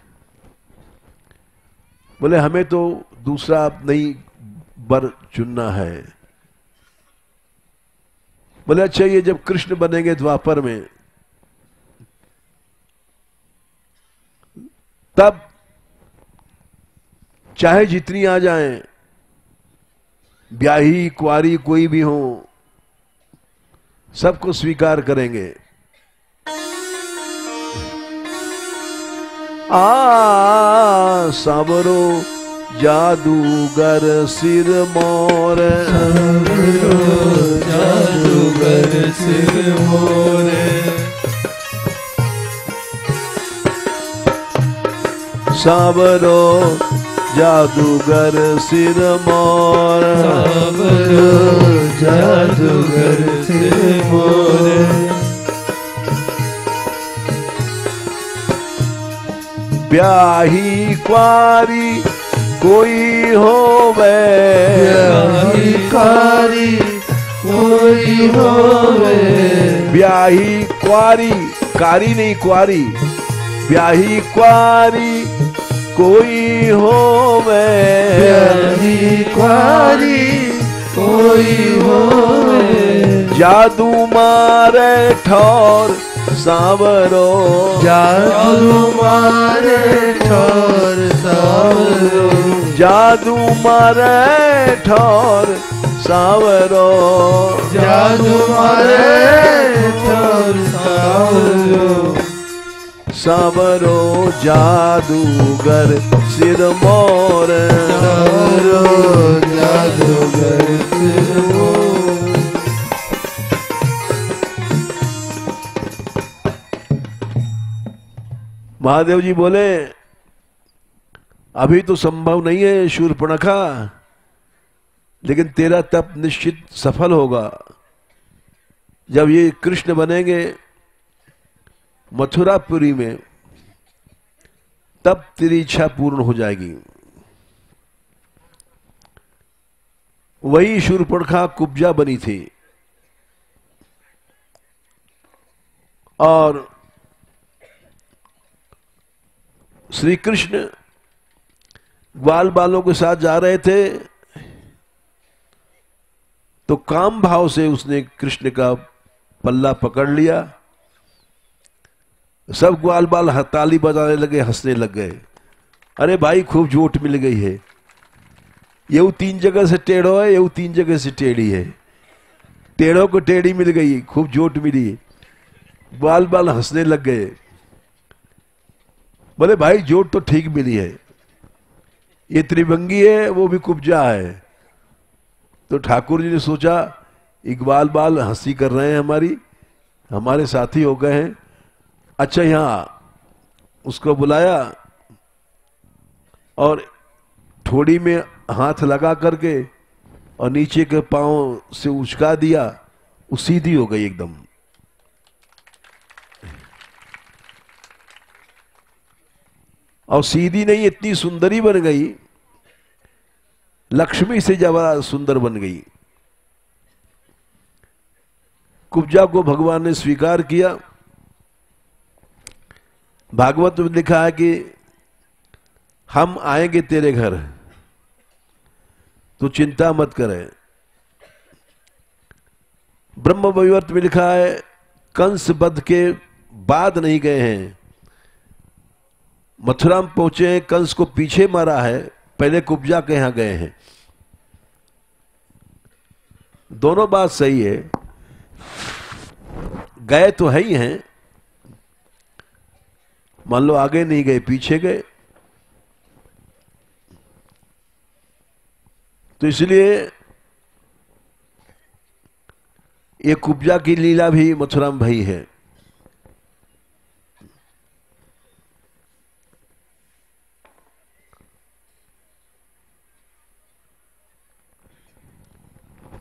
बोले हमें तो दूसरा नई वर चुनना है। बोले अच्छा, ये जब कृष्ण बनेंगे द्वापर में, तब चाहे जितनी आ जाएं, ब्याही कुंवारी कोई भी हो, सबको स्वीकार करेंगे। सांवरो जादूगर सिर मोर, सांवरो जादूगर सिर मोर, सांवरो जादूगर सिर मोर, सांवरो जादूगर सिर मोर, ब्याही कुंवारी कोई होवे, ब्याही कुंवारी कोई होवे, ब्याही कुंवारी, कारी नहीं कुंवारी, ब्याही कुंवारी कोई होवे, ब्याही कुंवारी कोई होवे, जादू मारे ठौर सांवरो, जादू मारे ठौर सांवरो, जादू मारे ठौर सांवरो, जादू मारे ठौर सांवरो, सांवरो जादूगर सिर मोर, सांवरो जादूगर सिर मोर। महादेव जी बोले अभी तो संभव नहीं है शूर्पणखा, लेकिन तेरा तप निश्चित सफल होगा। जब ये कृष्ण बनेंगे मथुरापुरी में, तब तेरी इच्छा पूर्ण हो जाएगी। वही शूर्पणखा कुब्जा बनी थी और श्री कृष्ण ग्वाल बालों के साथ जा रहे थे, तो काम भाव से उसने कृष्ण का पल्ला पकड़ लिया। सब ग्वाल बाल ताली बजाने लगे, हंसने लग गए। अरे भाई खूब चोट मिल गई है, ये 3 जगह से टेढ़ो है, ये 3 जगह से टेढ़ी है, टेढ़ों को टेढ़ी मिल गई, खूब चोट मिली। ग्वाल बाल हंसने लग गए। बोले भाई जोट तो ठीक मिली है, ये त्रिभंगी है, वो भी कुब्जा है। तो ठाकुर जी ने सोचा इकबाल बाल हंसी कर रहे हैं, हमारे साथी हो गए हैं। अच्छा, यहां उसको बुलाया और ठोड़ी में हाथ लगा करके और नीचे के पांव से उचका दिया, वो सीधी हो गई एकदम। और सीधी नहीं, इतनी सुंदरी बन गई, लक्ष्मी से ज्यादा सुंदर बन गई। कुब्जा को भगवान ने स्वीकार किया। भागवत में लिखा है कि हम आएंगे तेरे घर, तो चिंता मत करे। ब्रह्म वैवर्त में लिखा है कंस वध के बाद नहीं गए हैं, मथुरा में पहुंचे हैं, कंस को पीछे मारा है, पहले कुब्जा के यहां गए हैं। दोनों बात सही है, गए तो है ही हैं, मान लो आगे नहीं गए पीछे गए, तो इसलिए ये कुब्जा की लीला भी मथुरा में भई है।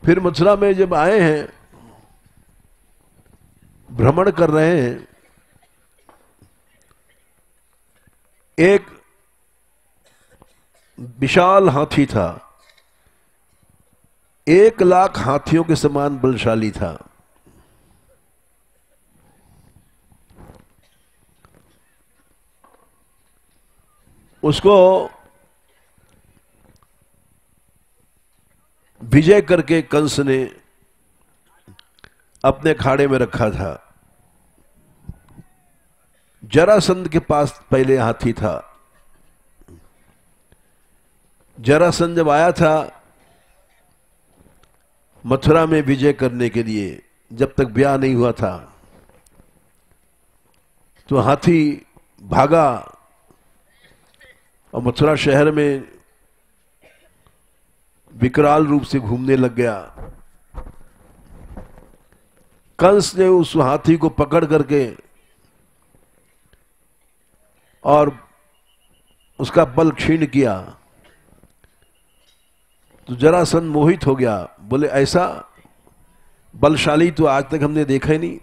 फिर मथुरा में जब आए हैं, भ्रमण कर रहे हैं, एक विशाल हाथी था, 1,00,000 हाथियों के समान बलशाली था। उसको विजय करके कंस ने अपने खाड़े में रखा था। जरासंध के पास पहले हाथी था। जरासंध जब आया था मथुरा में विजय करने के लिए, जब तक ब्याह नहीं हुआ था, तो हाथी भागा और मथुरा शहर में विकराल रूप से घूमने लग गया। कंस ने उस हाथी को पकड़ करके और उसका बल क्षीण किया, तो जरासंध मोहित हो गया। बोले ऐसा बलशाली तो आज तक हमने देखा ही नहीं।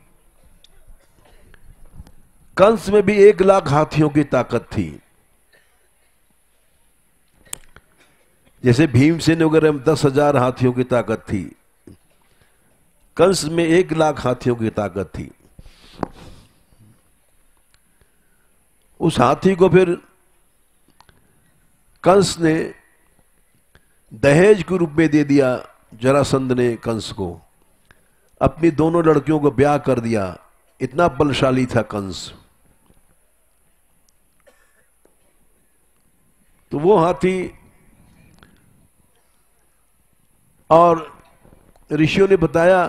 कंस में भी 1,00,000 हाथियों की ताकत थी। जैसे भीमसेन वगैरह में 10,000 हाथियों की ताकत थी, कंस में 1,00,000 हाथियों की ताकत थी। उस हाथी को फिर कंस ने दहेज के रूप में दे दिया। जरासंध ने कंस को अपनी दोनों लड़कियों को ब्याह कर दिया। इतना बलशाली था कंस। तो वो हाथी, और ऋषियों ने बताया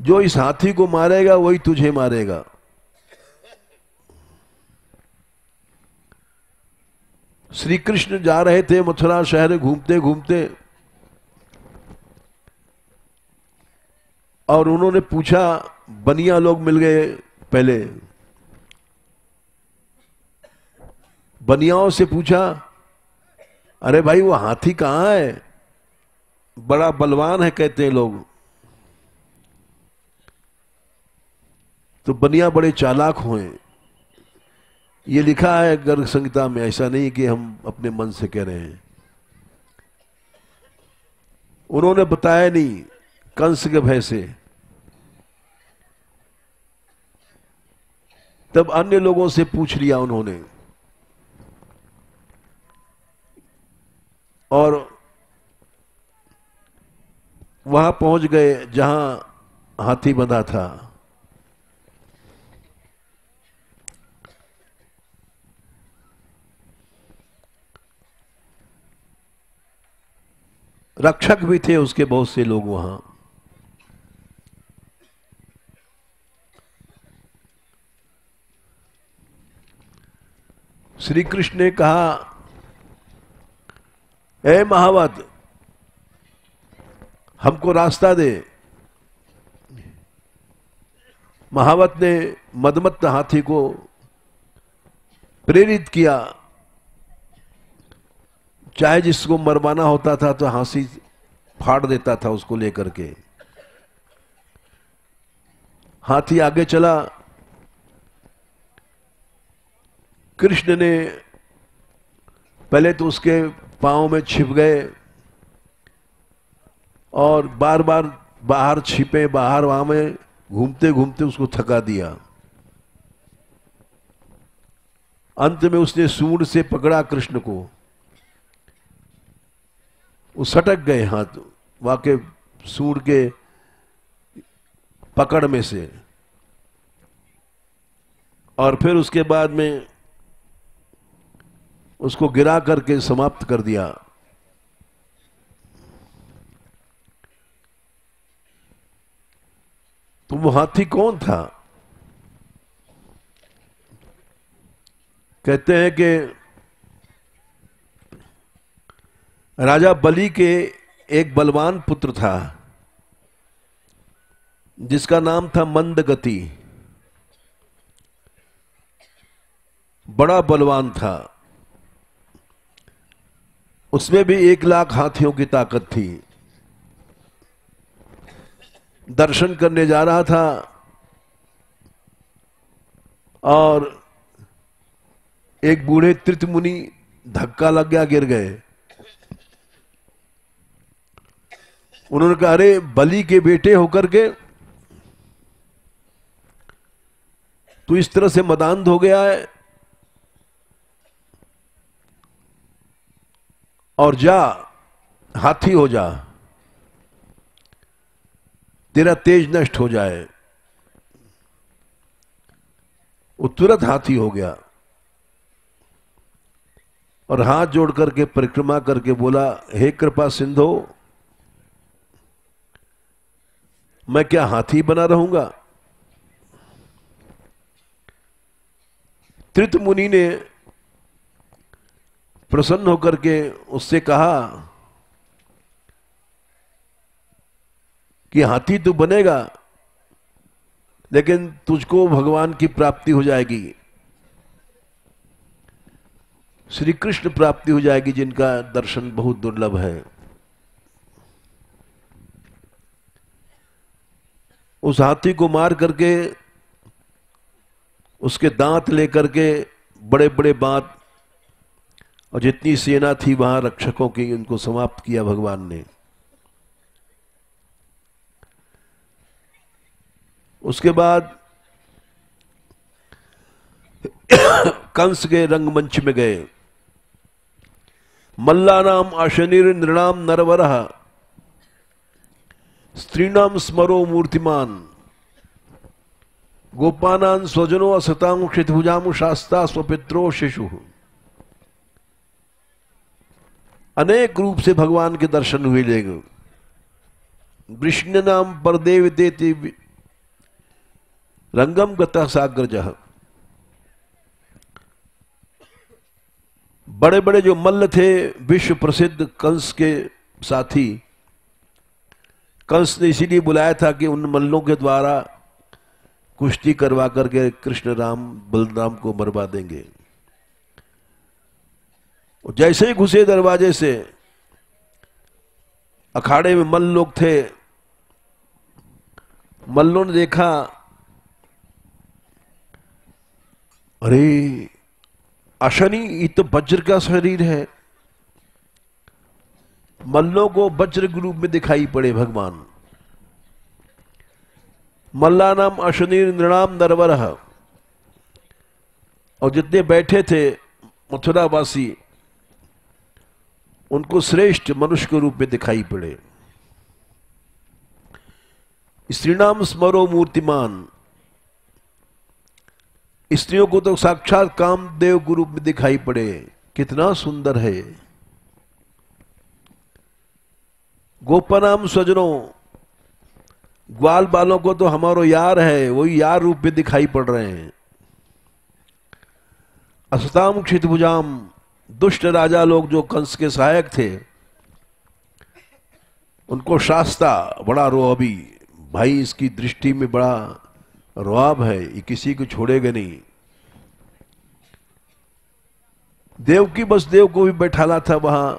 जो इस हाथी को मारेगा वही तुझे मारेगा। श्री कृष्ण जा रहे थे मथुरा शहर घूमते घूमते, और उन्होंने पूछा, बनिया लोग मिल गए पहले, बनियाओं से पूछा, अरे भाई वो हाथी कहां है, बड़ा बलवान है कहते हैं लोग। तो बनिया बड़े चालाक हुए। ये लिखा है गर्ग संहिता में, ऐसा नहीं कि हम अपने मन से कह रहे हैं। उन्होंने बताया नहीं कंस के भय से। तब अन्य लोगों से पूछ लिया उन्होंने, और वहां पहुंच गए जहां हाथी बंधा था। रक्षक भी थे उसके बहुत से लोग वहां। श्री कृष्ण ने कहा, ए महावत, हमको रास्ता दे। महावत ने मदमत्त हाथी को प्रेरित किया। चाहे जिसको मरवाना होता था तो हाथी फाड़ देता था उसको लेकर के। हाथी आगे चला। कृष्ण ने पहले तो उसके पांव में छिप गए और बार बार बाहर छिपे, बाहर वहां में घूमते घूमते उसको थका दिया। अंत में उसने सूंड से पकड़ा कृष्ण को। वो सटक गए हाथ वाके सूंड के पकड़ में से, और फिर उसके बाद में उसको गिरा करके समाप्त कर दिया। तो वो हाथी कौन था? कहते हैं कि राजा बलि के एक बलवान पुत्र था जिसका नाम था मंदगति। बड़ा बलवान था, उसमें भी 1,00,000 हाथियों की ताकत थी। दर्शन करने जा रहा था और एक बूढ़े तीर्थ मुनि धक्का लग गया, गिर गए। उन्होंने कहा, अरे बलि के बेटे होकर के तू इस तरह से मदांध हो गया है, और जा हाथी हो जा, तेरा तेज नष्ट हो जाए। वो तुरंत हाथी हो गया और हाथ जोड़ करके परिक्रमा करके बोला, हे कृपा सिंधो, मैं क्या हाथी बना रहूंगा? त्रित मुनि ने प्रसन्न होकर के उससे कहा कि हाथी तू बनेगा, लेकिन तुझको भगवान की प्राप्ति हो जाएगी, श्री कृष्ण प्राप्ति हो जाएगी, जिनका दर्शन बहुत दुर्लभ है। उस हाथी को मार करके उसके दांत लेकर के, बड़े बड़े दांत, और जितनी सेना थी वहां रक्षकों की, उनको समाप्त किया भगवान ने। उसके बाद कंस के रंगमंच में गए। मल्लानाम आशनिर नृणाम नरवरः स्त्रीणाम स्मरो मूर्तिमान गोपानान स्वजनो असतां क्षितभुजाम शास्ता स्वपित्रो शिशु। अनेक रूप से भगवान के दर्शन हुए। लेंगे वृष्ण नाम परदेवते रंगम गता साग्रजः। बड़े बड़े जो मल्ल थे, विश्व प्रसिद्ध कंस के साथी, कंस ने इसीलिए बुलाया था कि उन मल्लों के द्वारा कुश्ती करवा करके कृष्ण राम बलराम को मरवा देंगे। जैसे ही घुसे दरवाजे से, अखाड़े में मल्ल लोग थे। मल्लों ने देखा, अरे अशनि, ये तो वज्र का शरीर है। मल्लों को वज्र के रूप में दिखाई पड़े भगवान। मल्लानाम अशनिर नृणाम नरवरः, और जितने बैठे थे मथुरावासी, उनको श्रेष्ठ मनुष्य के रूप में दिखाई पड़े। स्त्रीणाम स्मरो मूर्तिमान, स्त्रियों को तो साक्षात कामदेव के रूप में दिखाई पड़े। कितना सुंदर है। गोपनाम स्वजनों, ग्वाल बालों को तो हमारो यार है, वही यार रूप में दिखाई पड़ रहे हैं। असताम क्षितभुजाम, दुष्ट राजा लोग जो कंस के सहायक थे, उनको शास्ता, बड़ा रोअबी, भाई इसकी दृष्टि में बड़ा रुआब है, ये किसी को छोड़ेगा नहीं। देवकी वसुदेव को भी बैठाला था वहां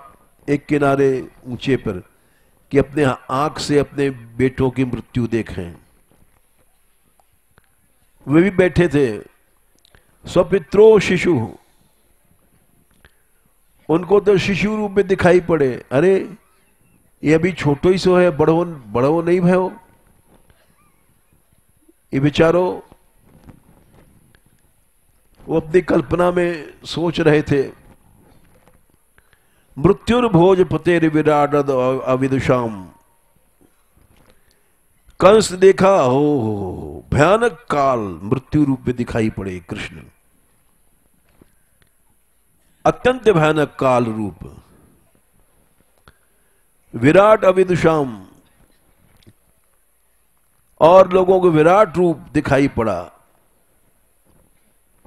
एक किनारे ऊंचे पर, कि अपने आंख से अपने बेटों की मृत्यु देखें। वे भी बैठे थे। स्वपित्रो शिशु, उनको तो शिशु रूप में दिखाई पड़े। अरे ये अभी छोटो ही सो है, बड़ो नहीं भयो। ये बेचारो वो अपनी कल्पना में सोच रहे थे। मृत्युर्भोज पतेर विराट अविदुषाम, कंस देखा, हो भयानक काल मृत्यु रूप में दिखाई पड़े कृष्ण। अत्यंत भयानक काल रूप। विराट अविदुषाम, और लोगों को विराट रूप दिखाई पड़ा।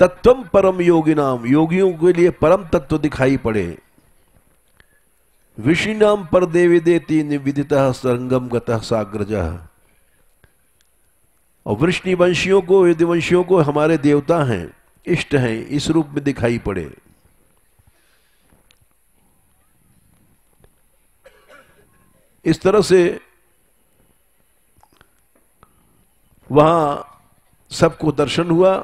तत्वम परम योगी नाम, योगियों के लिए परम तत्व दिखाई पड़े। विषिनाम पर देवी देती निविदिता सरंगम गतः साग्रजः। और वृष्णिवंशियों को, यदुवंशियों को हमारे देवता हैं, इष्ट हैं, इस रूप में दिखाई पड़े। इस तरह से वहां सबको दर्शन हुआ।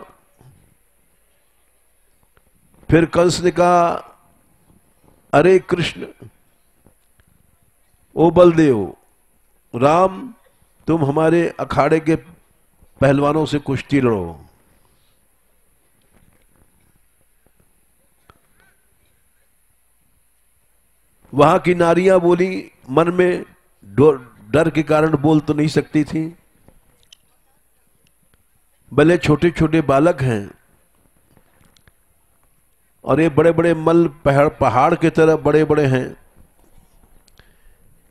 फिर कंस ने कहा, अरे कृष्ण, ओ बलदेव, राम, तुम हमारे अखाड़े के पहलवानों से कुश्ती लड़ो। वहां की नारियां बोली, मन में डर के कारण बोल तो नहीं सकती थी। भले छोटे छोटे बालक हैं और ये बड़े बड़े मल पहाड़ के तरह बड़े बड़े हैं।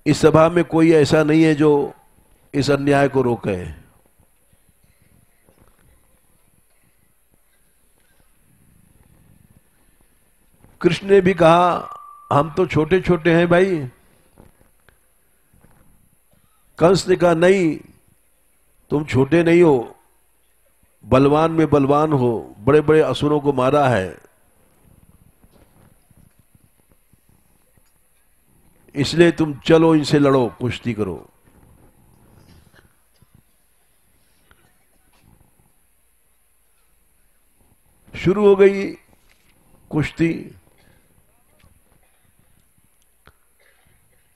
इस सभा में कोई ऐसा नहीं है जो इस अन्याय को रोके। कृष्ण ने भी कहा, हम तो छोटे छोटे हैं भाई। कंस ने कहा, नहीं, तुम छोटे नहीं हो, बलवान में बलवान हो, बड़े बड़े असुरों को मारा है, इसलिए तुम चलो, इनसे लड़ो, कुश्ती करो। शुरू हो गई कुश्ती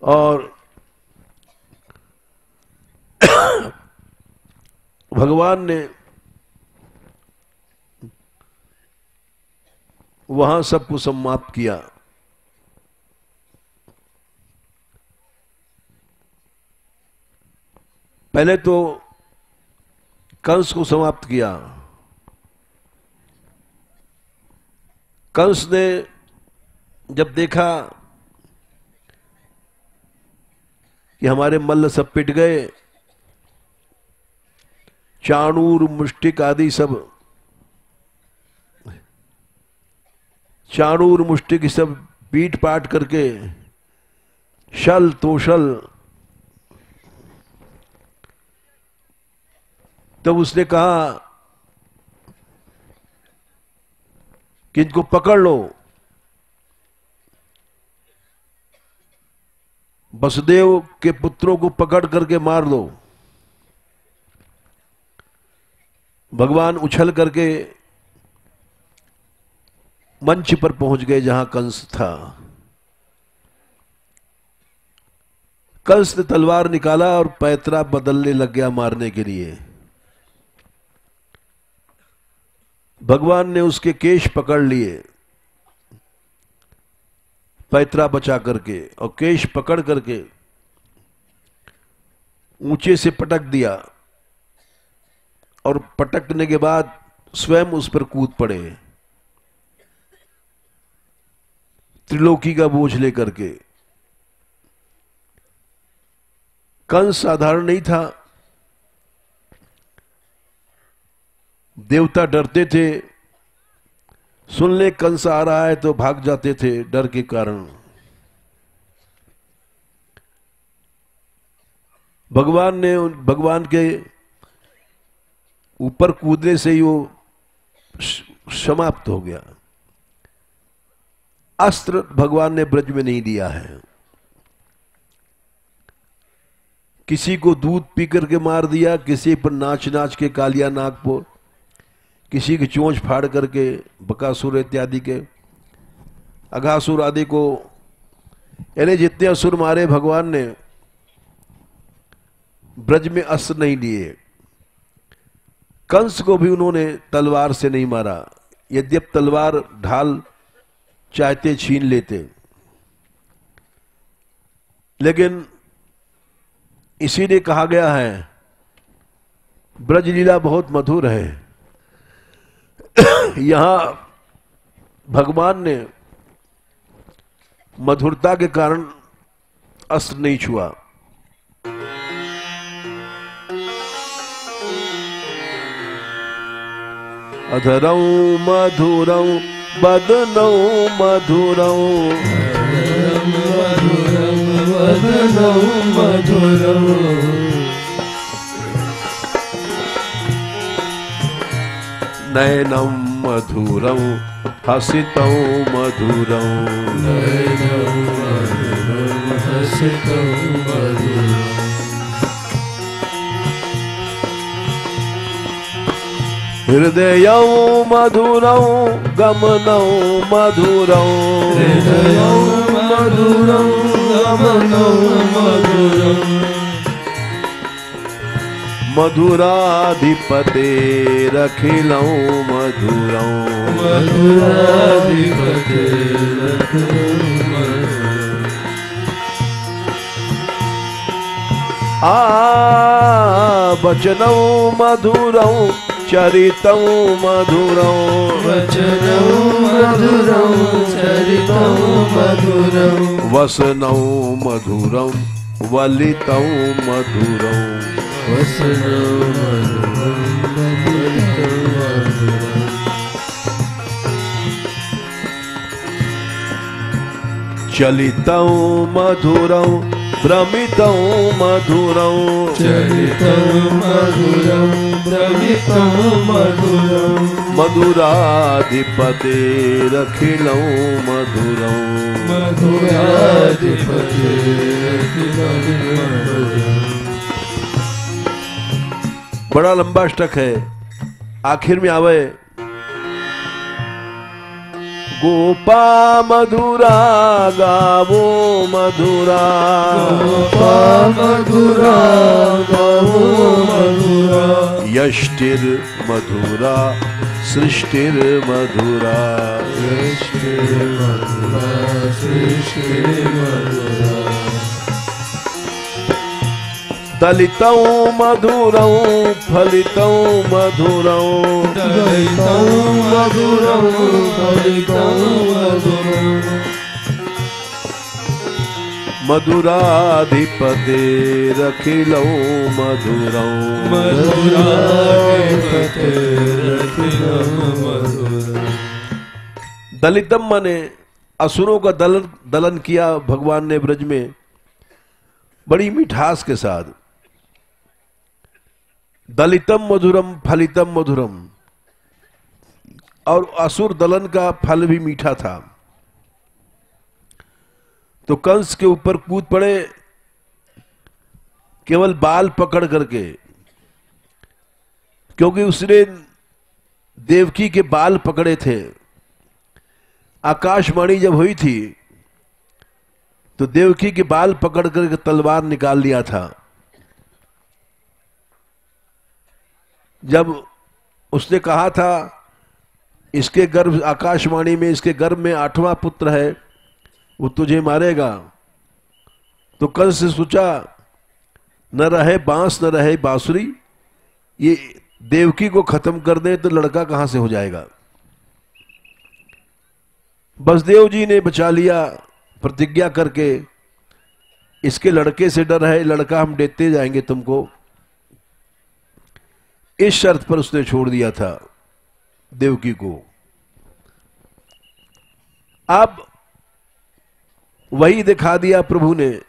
और भगवान ने वहां सबको समाप्त किया। पहले तो कंस को समाप्त किया। कंस ने जब देखा कि हमारे मल्ल सब पिट गए, चाणूर मुष्टिक आदि सब, चाणूर मुष्टिक सब पीट पाट करके शल तोशल, तब उसने कहा कि इनको पकड़ लो, वसुदेव के पुत्रों को पकड़ करके मार दो। भगवान उछल करके मंच पर पहुंच गए जहां कंस था। कंस ने तलवार निकाला और पैतरा बदलने लग गया मारने के लिए। भगवान ने उसके केश पकड़ लिए पैतरा बचा करके, और केश पकड़ करके ऊंचे से पटक दिया, और पटकने के बाद स्वयं उस पर कूद पड़े त्रिलोकी का बोझ लेकर के। कंस साधारण नहीं था, देवता डरते थे, सुन ले कंस आ रहा है तो भाग जाते थे डर के कारण। भगवान के ऊपर कूदने से ही वो समाप्त हो गया। अस्त्र भगवान ने ब्रज में नहीं दिया है। किसी को दूध पी करके मार दिया, किसी पर नाच नाच के कालिया नाग पर, किसी की चोंच फाड़ करके, बकासुर इत्यादि के, अघासुर आदि को, यानी जितने असुर मारे भगवान ने, ब्रज में अस्त्र नहीं लिए। कंस को भी उन्होंने तलवार से नहीं मारा, यद्यप तलवार ढाल चाहते छीन लेते, लेकिन इसीलिए कहा गया है ब्रज लीला बहुत मधुर है। यहां भगवान ने मधुरता के कारण अस्त्र नहीं छुआ। अधरौ मधुरौ बदनौ मधुरौ वदनौ मधुरौ नयनं मधुरौ हसितौ मधुरौ नयनौ मधुरौ हसितौ मधुरौ हृदयौ मधुरौ गमनौ मधुरौ हृदयौ मधुरौ गमनौ मधुरौ मधुराधिपतेरखिलौ मधुरौ मधुराधिपतेरखिलौ वचनौ मधुरौ चरितौ मधुरौ वचनौ मधुरौ चरितौ मधुरौ वसनौ मधुरौ वलितौ मधुरौ वसनौ मधुरौ वलितौ मधुरौ चलितौ मधुरौ भ्रमितौ मधुरौ चलितौ मधुरौ भ्रमितौ मधुरौ मधुराधिपतेरखिलौ मधुरौ मधुराधिपतेरखिलौ मधुरौ। बड़ा लंबा अष्टक है। आखिर में आवे गोपा मधुरा गावो मधुरा गोपा मधुरा गावो मधुरा यष्टिर मधुरा सृष्टिर मधुरा यष्टिर मधुरा सृष्टिर मधुरा दलितौ मधुरौ फलितौ मधुरौ दलितौ मधुरौ फलितौ मधुरौ मधुराधिपतेरखिलौ मधुरौ मधुराधिपतेरखिलौ मधुरौ। दलितम माने असुरों का दलन किया भगवान ने ब्रज में बड़ी मिठास के साथ। दलितम मधुरम फलितम मधुरम, और असुर दलन का फल भी मीठा था। तो कंस के ऊपर कूद पड़े केवल बाल पकड़ करके, क्योंकि उसने देवकी के बाल पकड़े थे। आकाशवाणी जब हुई थी तो देवकी के बाल पकड़ करके तलवार निकाल लिया था। जब उसने कहा था इसके गर्भ, आकाशवाणी में इसके गर्भ में 8वां पुत्र है, वो तुझे मारेगा, तो कंस से सोचा न रहे बांस न रहे बांसुरी, ये देवकी को खत्म कर दे तो लड़का कहां से हो जाएगा। बसदेव जी ने बचा लिया प्रतिज्ञा करके, इसके लड़के से डर है, लड़का हम देते जाएंगे तुमको। इस शर्त पर उसने छोड़ दिया था देवकी को। अब वही दिखा दिया प्रभु ने,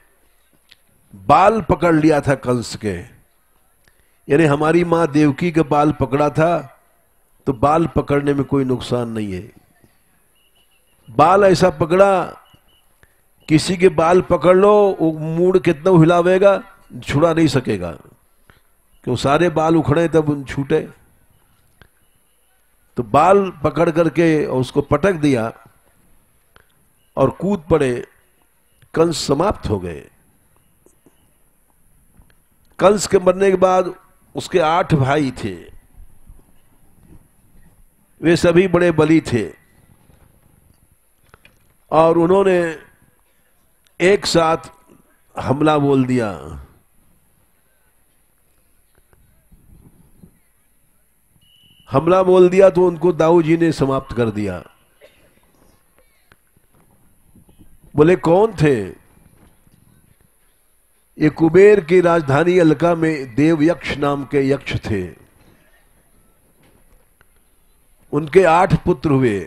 बाल पकड़ लिया था कंस के, यानी हमारी मां देवकी के बाल पकड़ा था, तो बाल पकड़ने में कोई नुकसान नहीं है। बाल ऐसा पकड़ा, किसी के बाल पकड़ लो, वो मूड कितना हिलावेगा, छुड़ा नहीं सकेगा, क्यों सारे बाल उखड़े तब छूटे। तो बाल पकड़ करके उसको पटक दिया और कूद पड़े, कंस समाप्त हो गए। कंस के मरने के बाद उसके 8 भाई थे, वे सभी बड़े बली थे, और उन्होंने एक साथ हमला बोल दिया। हमला बोल दिया तो उनको दाऊ जी ने समाप्त कर दिया। बोले कौन थे? ये कुबेर की राजधानी अलका में देव यक्ष नाम के यक्ष थे। उनके 8 पुत्र हुए।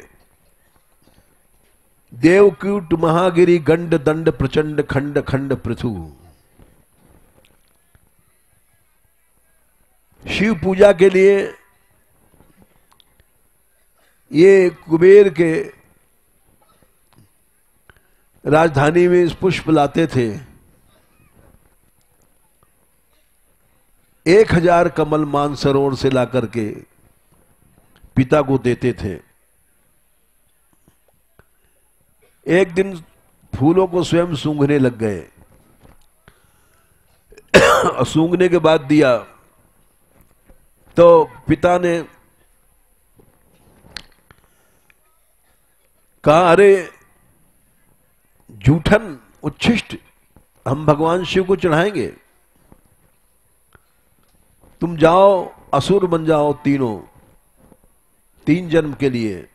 देवकूट महागिरी गंड दंड प्रचंड खंड खंड पृथु। शिव पूजा के लिए ये कुबेर के राजधानी में पुष्प लाते थे। 1000 कमल मानसरोवर से लाकर के पिता को देते थे। एक दिन फूलों को स्वयं सूंघने लग गए। सूंघने के बाद दिया तो पिता ने कहा, अरे जूठन उच्छिष्ट, हम भगवान शिव को चढ़ाएंगे, तुम जाओ असुर बन जाओ तीनों, 3 जन्म के लिए।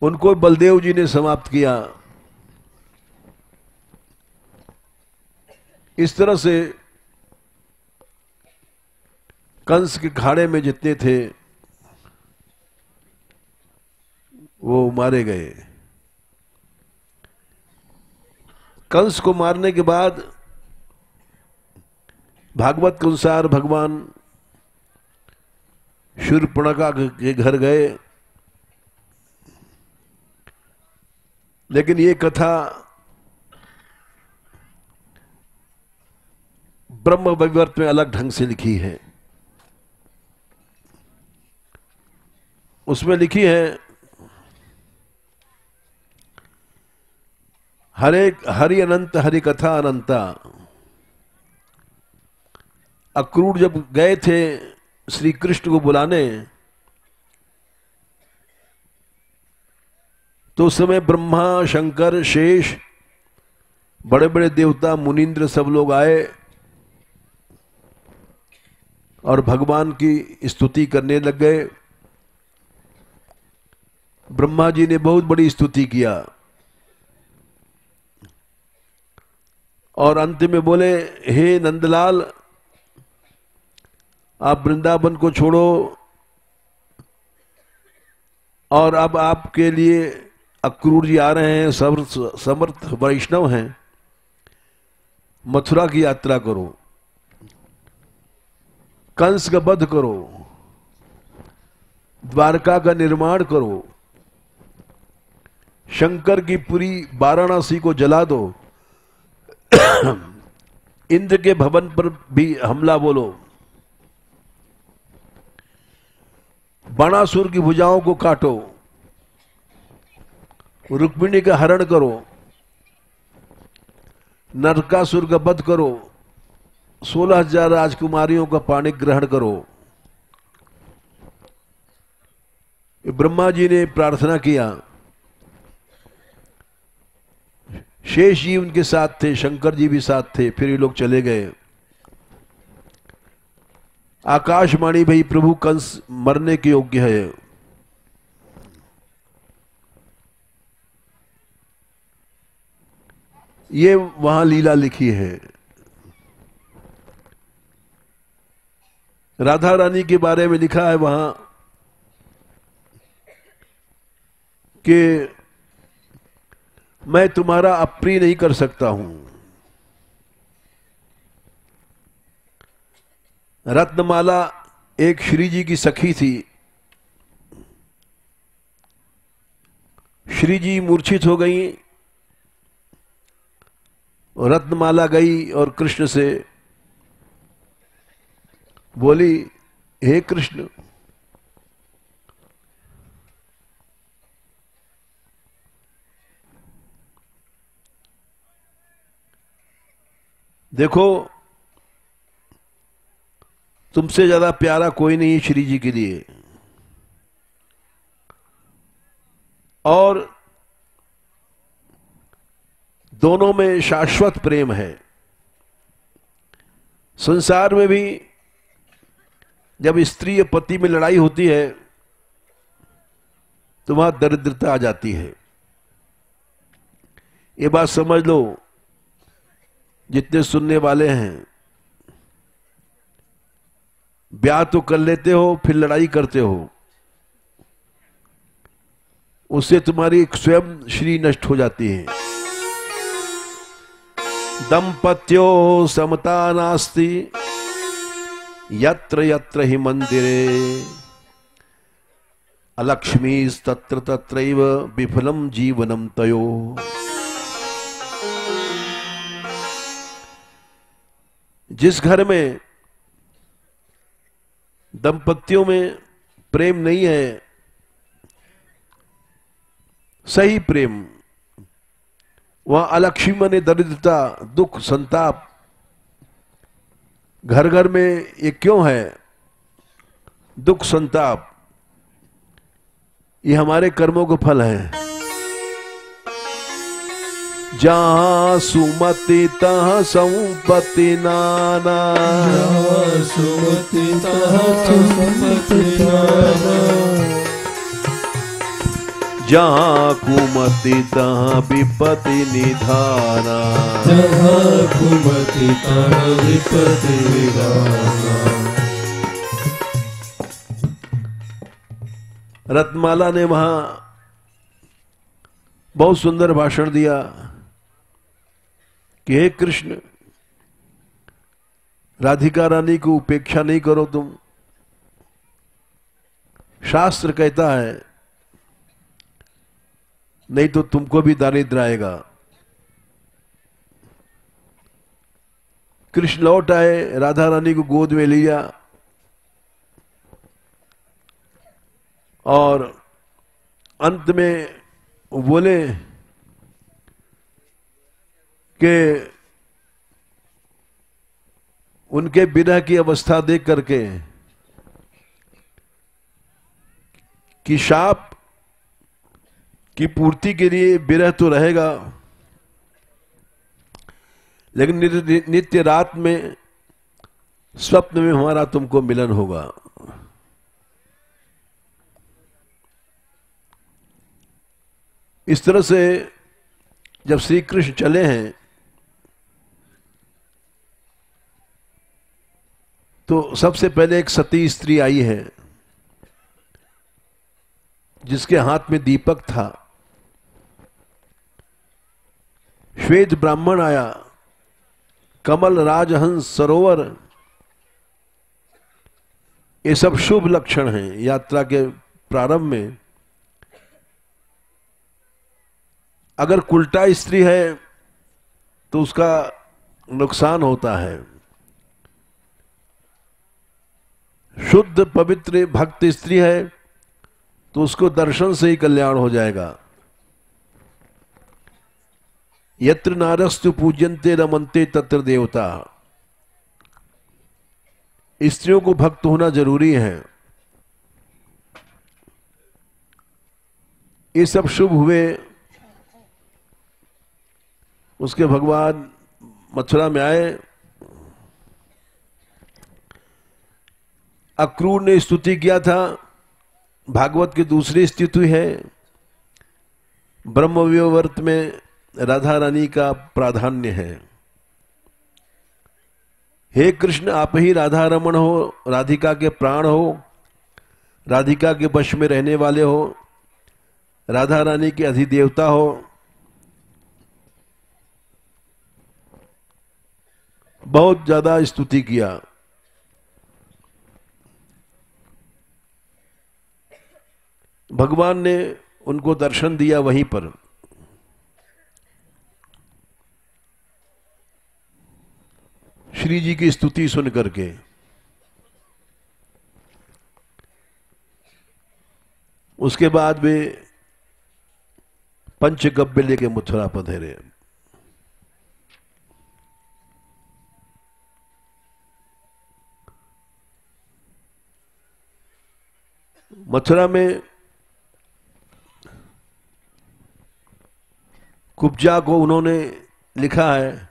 उनको बलदेव जी ने समाप्त किया। इस तरह से कंस के खाड़े में जितने थे वो मारे गए। कंस को मारने के बाद भागवत के अनुसार भगवान शूर्पणखा के घर गए। लेकिन ये कथा ब्रह्म वैवर्त में अलग ढंग से लिखी है। उसमें लिखी है, हरि अनंत हरि कथा अनंता। अक्रूर जब गए थे श्री कृष्ण को बुलाने, तो उस समय ब्रह्मा शंकर शेष बड़े बड़े देवता मुनीन्द्र सब लोग आए और भगवान की स्तुति करने लग गए। ब्रह्मा जी ने बहुत बड़ी स्तुति किया और अंत में बोले, हे नंदलाल, आप वृंदावन को छोड़ो और अब आपके लिए अक्रूर जी आ रहे हैं, समर्थ वैष्णव हैं, मथुरा की यात्रा करो, कंस का वध करो, द्वारका का निर्माण करो, शंकर की पूरी वाराणसी को जला दो, इंद्र के भवन पर भी हमला बोलो, बाणासुर की भुजाओं को काटो, रुक्मिणी का हरण करो, नरकासुर का वध करो, 16,000 राजकुमारियों का पाणी ग्रहण करो। ब्रह्मा जी ने प्रार्थना किया। शेष जी उनके साथ थे, शंकर जी भी साथ थे। फिर ये लोग चले गए। आकाशवाणी भाई, प्रभु कंस मरने के योग्य है। ये वहां लीला लिखी है। राधा रानी के बारे में लिखा है वहां कि मैं तुम्हारा अप्रिय नहीं कर सकता हूं। रत्नमाला एक श्री जी की सखी थी। श्री जी मूर्छित हो गई, रत्नमाला गई और कृष्ण से बोली, हे कृष्ण, देखो तुमसे ज्यादा प्यारा कोई नहीं श्री जी के लिए, और दोनों में शाश्वत प्रेम है। संसार में भी जब स्त्री और पति में लड़ाई होती है तो वहां दरिद्रता आ जाती है। ये बात समझ लो जितने सुनने वाले हैं। ब्याह तो कर लेते हो, फिर लड़ाई करते हो, उससे तुम्हारी स्वयं श्री नष्ट हो जाती है। दंपत्यो समता नास्ति यत्र यत्र हि मंदिरे अलक्ष्मीस्तत्र तत्रैव विफलम जीवनम तयो। जिस घर में दंपत्तियों में प्रेम नहीं है, सही प्रेम, वहां अलक्ष्मी माने दरिद्रता, दुख, संताप। घर घर में ये क्यों है दुख संताप? ये हमारे कर्मों का फल है। जहां सुमति तहाँ संपत्ति नाना, सुमति संपत्ति नाना, जहाँ कुमति तहाँ विपत्ति निधाना, जहाँ कुमति तहाँ विपत्ति निधाना। रत्नमाला ने वहां बहुत सुंदर भाषण दिया कि हे कृष्ण, राधिका रानी को उपेक्षा नहीं करो तुम। शास्त्र कहता है नहीं तो तुमको भी दारिद्र आएगा। कृष्ण लौट आए, राधा रानी को गोद में लिया और अंत में बोले कि उनके विरह की अवस्था देख करके कि शाप की पूर्ति के लिए विरह तो रहेगा, लेकिन नित्य रात में स्वप्न में हमारा तुमको मिलन होगा। इस तरह से जब श्री कृष्ण चले हैं तो सबसे पहले एक सती स्त्री आई है जिसके हाथ में दीपक था। श्वेत ब्राह्मण आया, कमल राजहंस सरोवर, ये सब शुभ लक्षण हैं यात्रा के प्रारंभ में। अगर कुल्टा स्त्री है तो उसका नुकसान होता है। शुद्ध पवित्र भक्त स्त्री है तो उसको दर्शन से ही कल्याण हो जाएगा। यत्र नारस्तु पूज्यन्ते रमन्ते तत्र देवता। स्त्रियों को भक्त होना जरूरी है। ये सब शुभ हुए। उसके भगवान मथुरा में आए। अक्रूर ने स्तुति किया था, भागवत की दूसरी स्तुति है। ब्रह्मविवर्त में राधा रानी का प्राधान्य है। हे कृष्ण, आप ही राधा रमण हो, राधिका के प्राण हो, राधिका के वश में रहने वाले हो, राधा रानी के अधिदेवता हो। बहुत ज्यादा स्तुति किया। भगवान ने उनको दर्शन दिया वहीं पर। श्री जी की स्तुति सुन करके उसके बाद वे पंचगव्य लेके मथुरा पधारे। मथुरा में कुब्जा को उन्होंने लिखा है,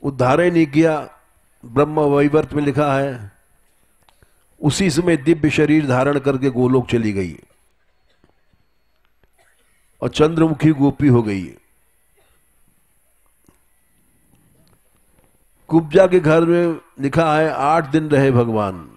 उद्धार ही नहीं किया। ब्रह्म वैवर्त में लिखा है उसी समय दिव्य शरीर धारण करके गोलोक चली गई और चंद्रमुखी गोपी हो गई। कुब्जा के घर में लिखा है 8 दिन रहे भगवान।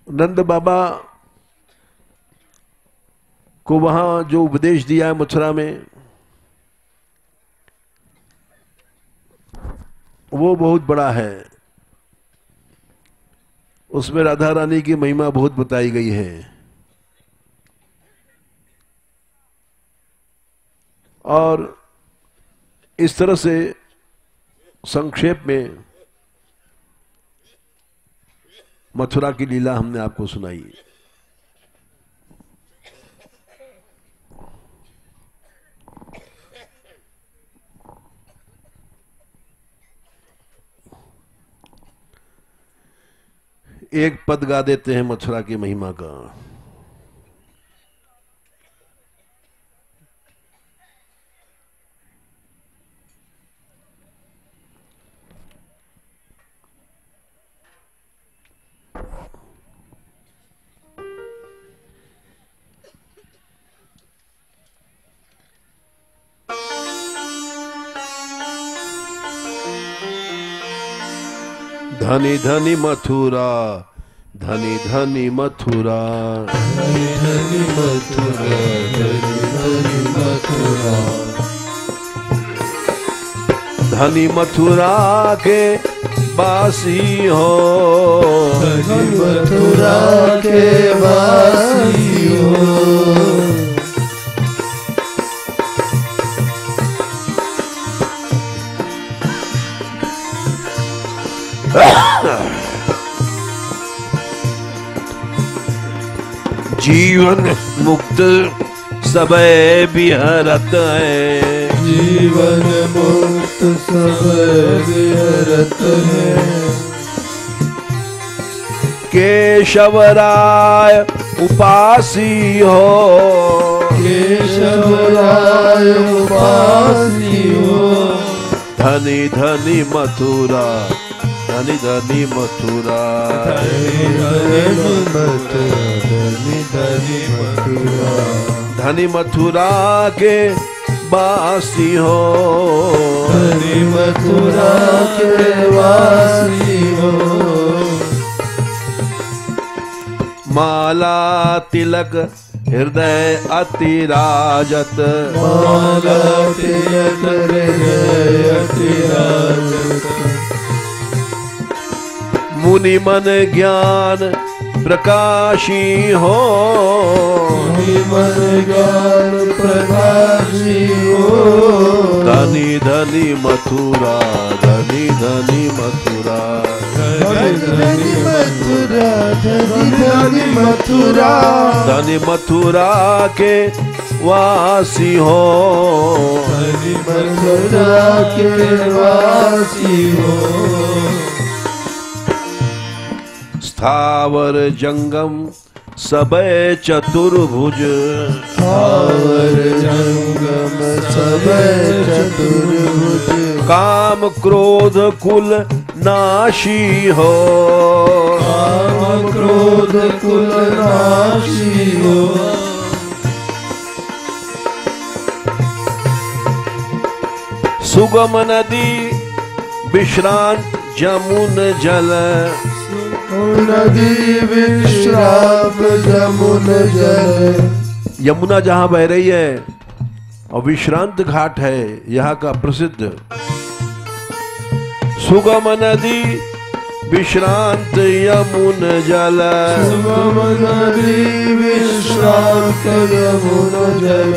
नंद बाबा को वहां जो उपदेश दिया है मथुरा में, वो बहुत बड़ा है। उसमें राधा रानी की महिमा बहुत बताई गई है। और इस तरह से संक्षेप में मथुरा की लीला हमने आपको सुनाई। एक पद गा देते हैं मथुरा की महिमा का। धनी धनी मथुरा, धनी धनी मथुरा, धनी धनी मथुरा, धनी धनी मथुरा, धनी मथुरा के बासी हो, धनी मथुरा के वासी हो। जीवन मुक्त सबे बिहरत है, जीवन मुक्त सबे बिहरत है। केशवराय उपासी हो, केशवराय उपासी हो। धनी धनी मथुरा, धनी धनी मथुरा, धनी धनी मथुरा, धनी धनी मथुरा, धनी मथुरा के बासी हो, धनी मथुरा के वासी हो। माला तिलक हृदय अतिराजत, माला तिलक हृदय अतिराजत। मुनि मन ज्ञान प्रकाशी हो, मुनि मन ज्ञान प्रकाशी हो। धनी धनी मथुरा, धनी धनी मथुरा, धनी धनी मथुरा, धनी धनी मथुरा, धनी मथुरा के वासी हो, धनी मथुरा के वासी हो। स्थावर जंगम सबे चतुर्भुज, स्थावर जंगम सबे चतुर्भुज। काम क्रोध कुल नाशी हो, काम क्रोध कुल नाशी हो। सुगम नदी विश्रांत जमुन जल, नदी विश्राम जमुन जल। यमुना जहां बह रही है और विश्रांत घाट है यहाँ का प्रसिद्ध। सुगम नदी विश्रांत यमुन जल, सुगम नदी विश्रांत यमुन जल।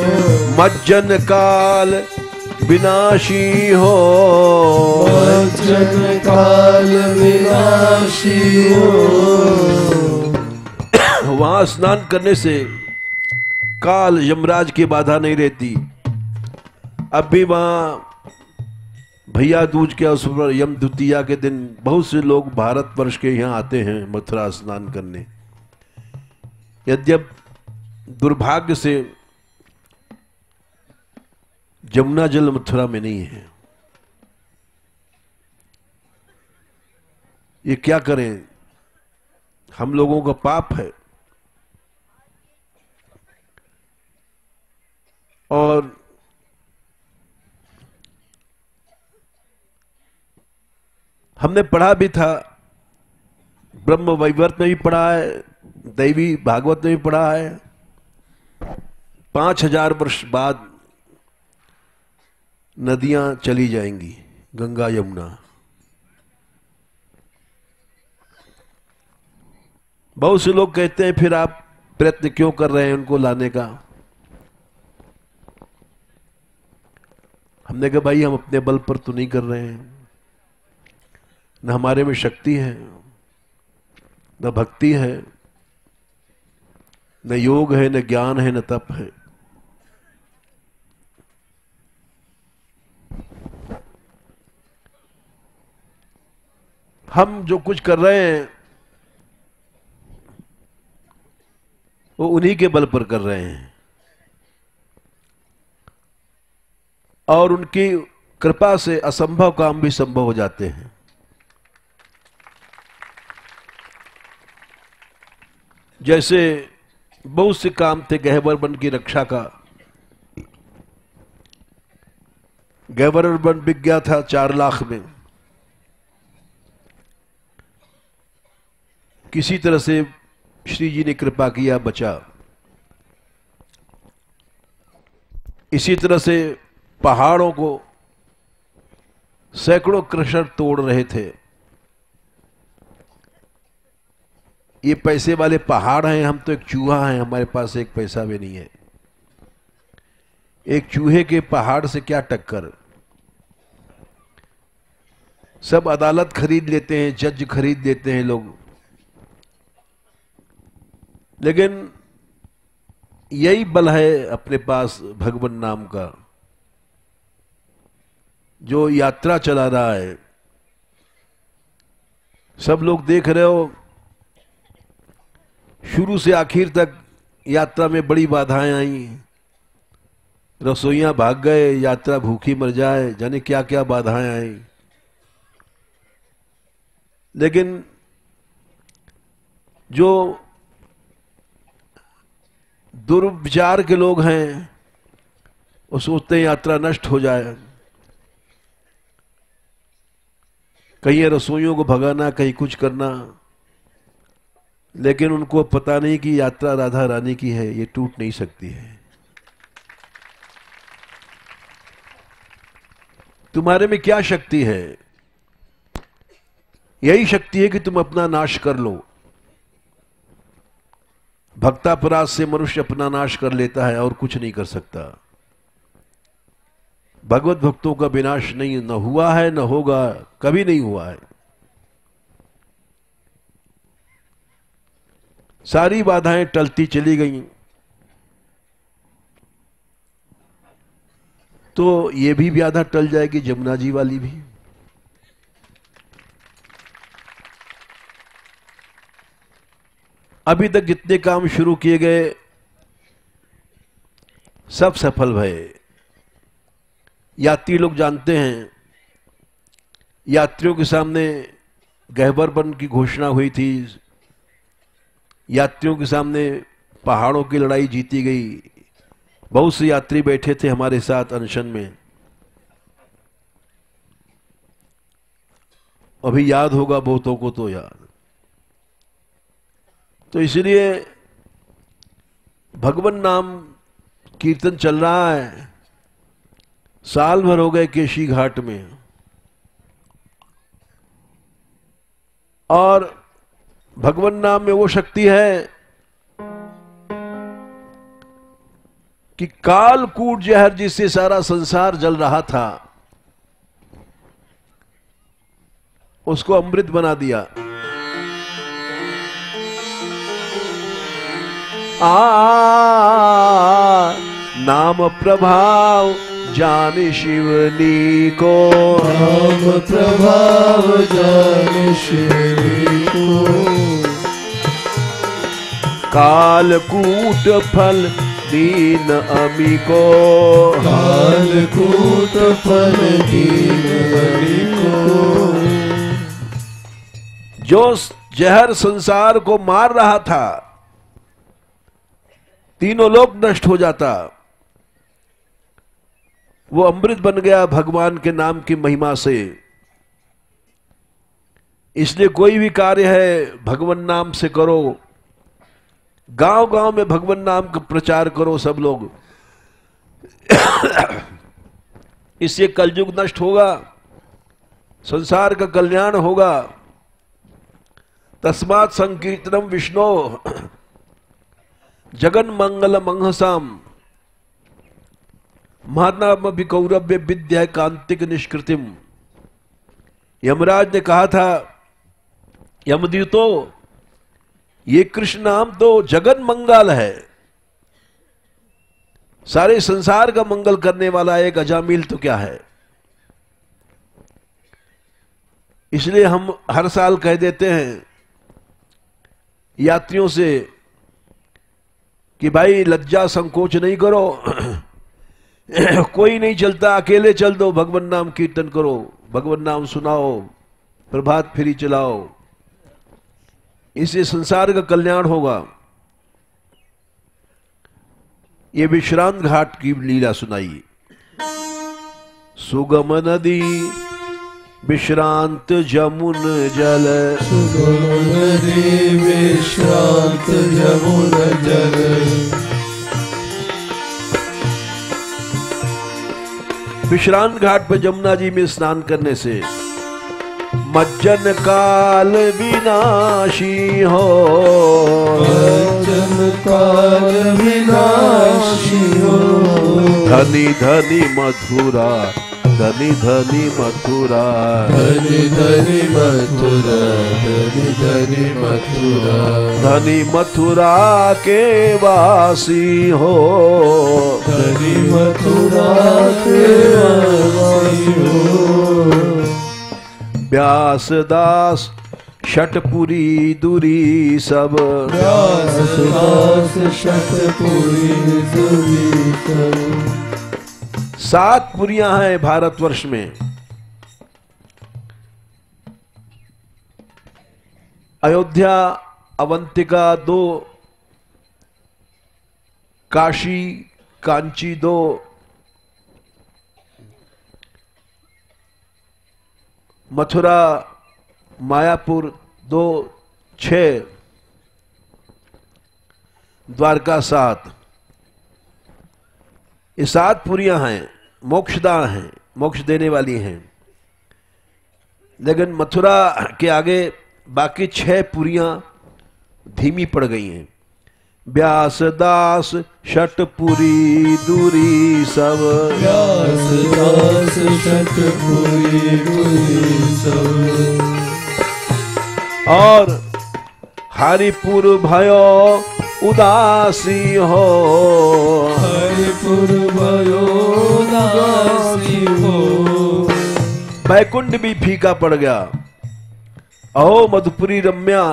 मज्जन काल विनाशी हो, मज्जन काल विनाशी हो। वहां स्नान करने से काल यमराज की बाधा नहीं रहती। अब भी वहां भैया दूज के अवसर पर यम द्वितीया के दिन बहुत से लोग भारतवर्ष के यहाँ आते हैं मथुरा स्नान करने। यद्यप दुर्भाग्य से जमुना जल मथुरा में नहीं है। ये क्या करें, हम लोगों का पाप है। और हमने पढ़ा भी था, ब्रह्म वैवर्त में भी पढ़ा है, दैवी भागवत में भी पढ़ा है, 5000 वर्ष बाद नदियां चली जाएंगी, गंगा यमुना। बहुत से लोग कहते हैं फिर आप प्रयत्न क्यों कर रहे हैं उनको लाने का। हमने कहा भाई हम अपने बल पर तो नहीं कर रहे हैं, न हमारे में शक्ति है, न भक्ति है, न योग है, न ज्ञान है, न तप है। हम जो कुछ कर रहे हैं वो उन्हीं के बल पर कर रहे हैं और उनकी कृपा से असंभव काम भी संभव हो जाते हैं। जैसे बहुत से काम थे गहवर वन की रक्षा का। गहवर वन बिक गया था 4 लाख में। किसी तरह से श्री जी ने कृपा किया, बचा। इसी तरह से पहाड़ों को सैकड़ों क्रशर तोड़ रहे थे। ये पैसे वाले पहाड़ हैं, हम तो एक चूहा हैं, हमारे पास एक पैसा भी नहीं है। एक चूहे के पहाड़ से क्या टक्कर। सब अदालत खरीद लेते हैं, जज खरीद लेते हैं लोग, लेकिन यही बल है अपने पास भगवान नाम का, जो यात्रा चला रहा है। सब लोग देख रहे हो, शुरू से आखिर तक यात्रा में बड़ी बाधाएं आई। रसोइयां भाग गए, यात्रा भूखी मर जाए, जाने क्या क्या बाधाएं आई। लेकिन जो दुर्विचार के लोग हैं वो सोचते हैं यात्रा नष्ट हो जाए, कहीं रसोइयों को भगाना, कहीं कुछ करना। लेकिन उनको पता नहीं कि यात्रा राधा रानी की है, ये टूट नहीं सकती है। तुम्हारे में क्या शक्ति है? यही शक्ति है कि तुम अपना नाश कर लो। भक्तापराध से मनुष्य अपना नाश कर लेता है और कुछ नहीं कर सकता। भगवत भक्तों का विनाश नहीं, न हुआ है, न होगा, कभी नहीं हुआ है। सारी बाधाएं टलती चली गई, तो ये भी बाधा टल जाएगी, जमुना जी वाली भी। अभी तक जितने काम शुरू किए गए सब सफल भये। यात्री लोग जानते हैं, यात्रियों के सामने गहवर वन की घोषणा हुई थी, यात्रियों के सामने पहाड़ों की लड़ाई जीती गई। बहुत से यात्री बैठे थे हमारे साथ अनशन में, अभी याद होगा बहुतों को तो याद। तो इसलिए भगवान नाम कीर्तन चल रहा है। साल भर हो गए केशी घाट में, और भगवान नाम में वो शक्ति है कि कालकूट जहर जिससे सारा संसार जल रहा था, उसको अमृत बना दिया। नाम प्रभाव जाने शिवनी को, नाम प्रभाव जाने शिवनी को। कालकूट फल दीन अमी को, कालकूट फल दीन अमी को। जो जहर संसार को मार रहा था, तीनों लोक नष्ट हो जाता, वो अमृत बन गया भगवान के नाम की महिमा से। इसलिए कोई भी कार्य है भगवान नाम से करो, गांव गांव में भगवान नाम का प्रचार करो सब लोग। इससे कलयुग नष्ट होगा, संसार का कल्याण होगा। तस्मात् संकीर्तनम विष्णु जगन मंगल मंहसाम महात्मा कौरव्य विद्या कांतिक निष्कृतिम। यमराज ने कहा था, यमदूतो ये कृष्ण नाम तो जगन मंगल है, सारे संसार का मंगल करने वाला एक अजामिल तो क्या है। इसलिए हम हर साल कह देते हैं यात्रियों से कि भाई लज्जा संकोच नहीं करो, कोई नहीं चलता, अकेले चल दो, भगवान नाम कीर्तन करो, भगवान नाम सुनाओ, प्रभात फेरी चलाओ, इससे संसार का कल्याण होगा। ये विश्रांत घाट की लीला सुनाई। सुगम नदी विश्रांत जमुन जल, सुगम नदी विश्रांत जमुन जल। विश्रांत घाट पर जमुना जी में स्नान करने से मज्जन काल विनाशी हो, मज्जन काल विनाशी हो। धनी धनी मथुरा, धनी धनी मथुरा, धनी धनी मथुरा, धनी धनी मथुरा। धनी मथुरा के वासी हो, धनी मथुरा के वासी हो। व्यास दास शटपुरी दूरी सब, व्यास दास शतपुरी दूरी सब। 7 पुरियां हैं भारतवर्ष में। अयोध्या, अवंतिका 2, काशी कांची 2, मथुरा मायापुर 2, 6, द्वारका 7। ये 7 पुरियां हैं, मोक्षदान हैं, मोक्ष देने वाली हैं। लेकिन मथुरा के आगे बाकी 6 पुरियां धीमी पड़ गई हैं। व्यास दास शटपुरी दूरी सब, व्यास दास शतपुरी दूरी सब। और हरिपुर भयो उदासी हो, हरिपुर भयो उदासी हो। बैकुंठ भी फीका पड़ गया। अहो मधुपुरी रम्या,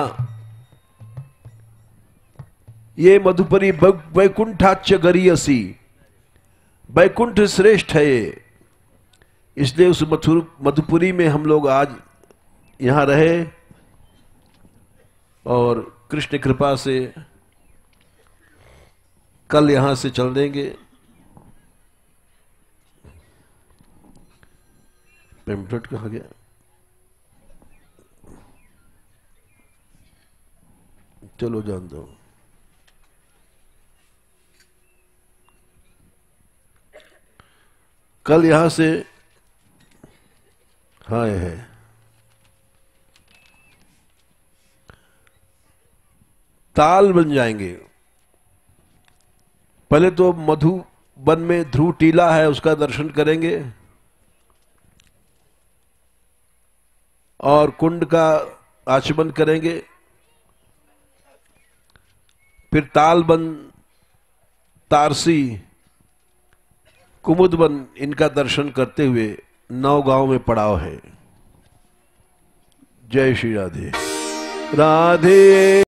ये मधुपुरी वैकुंठाच गरीयसी, वैकुंठ श्रेष्ठ है ये। इसलिए उस मधुपुरी में हम लोग आज यहां रहे और कृष्ण कृपा से कल यहां से चल देंगे। पेम्पलेट कहाँ गया? चलो जान दो। कल यहां से हाँ ये है। ताल बन जाएंगे। पहले तो मधुबन में ध्रुव टीला है, उसका दर्शन करेंगे और कुंड का आचमन करेंगे। फिर तालबन, तारसी, कुमुदवन, इनका दर्शन करते हुए 9 गांव में पड़ाव है। जय श्री राधे राधे।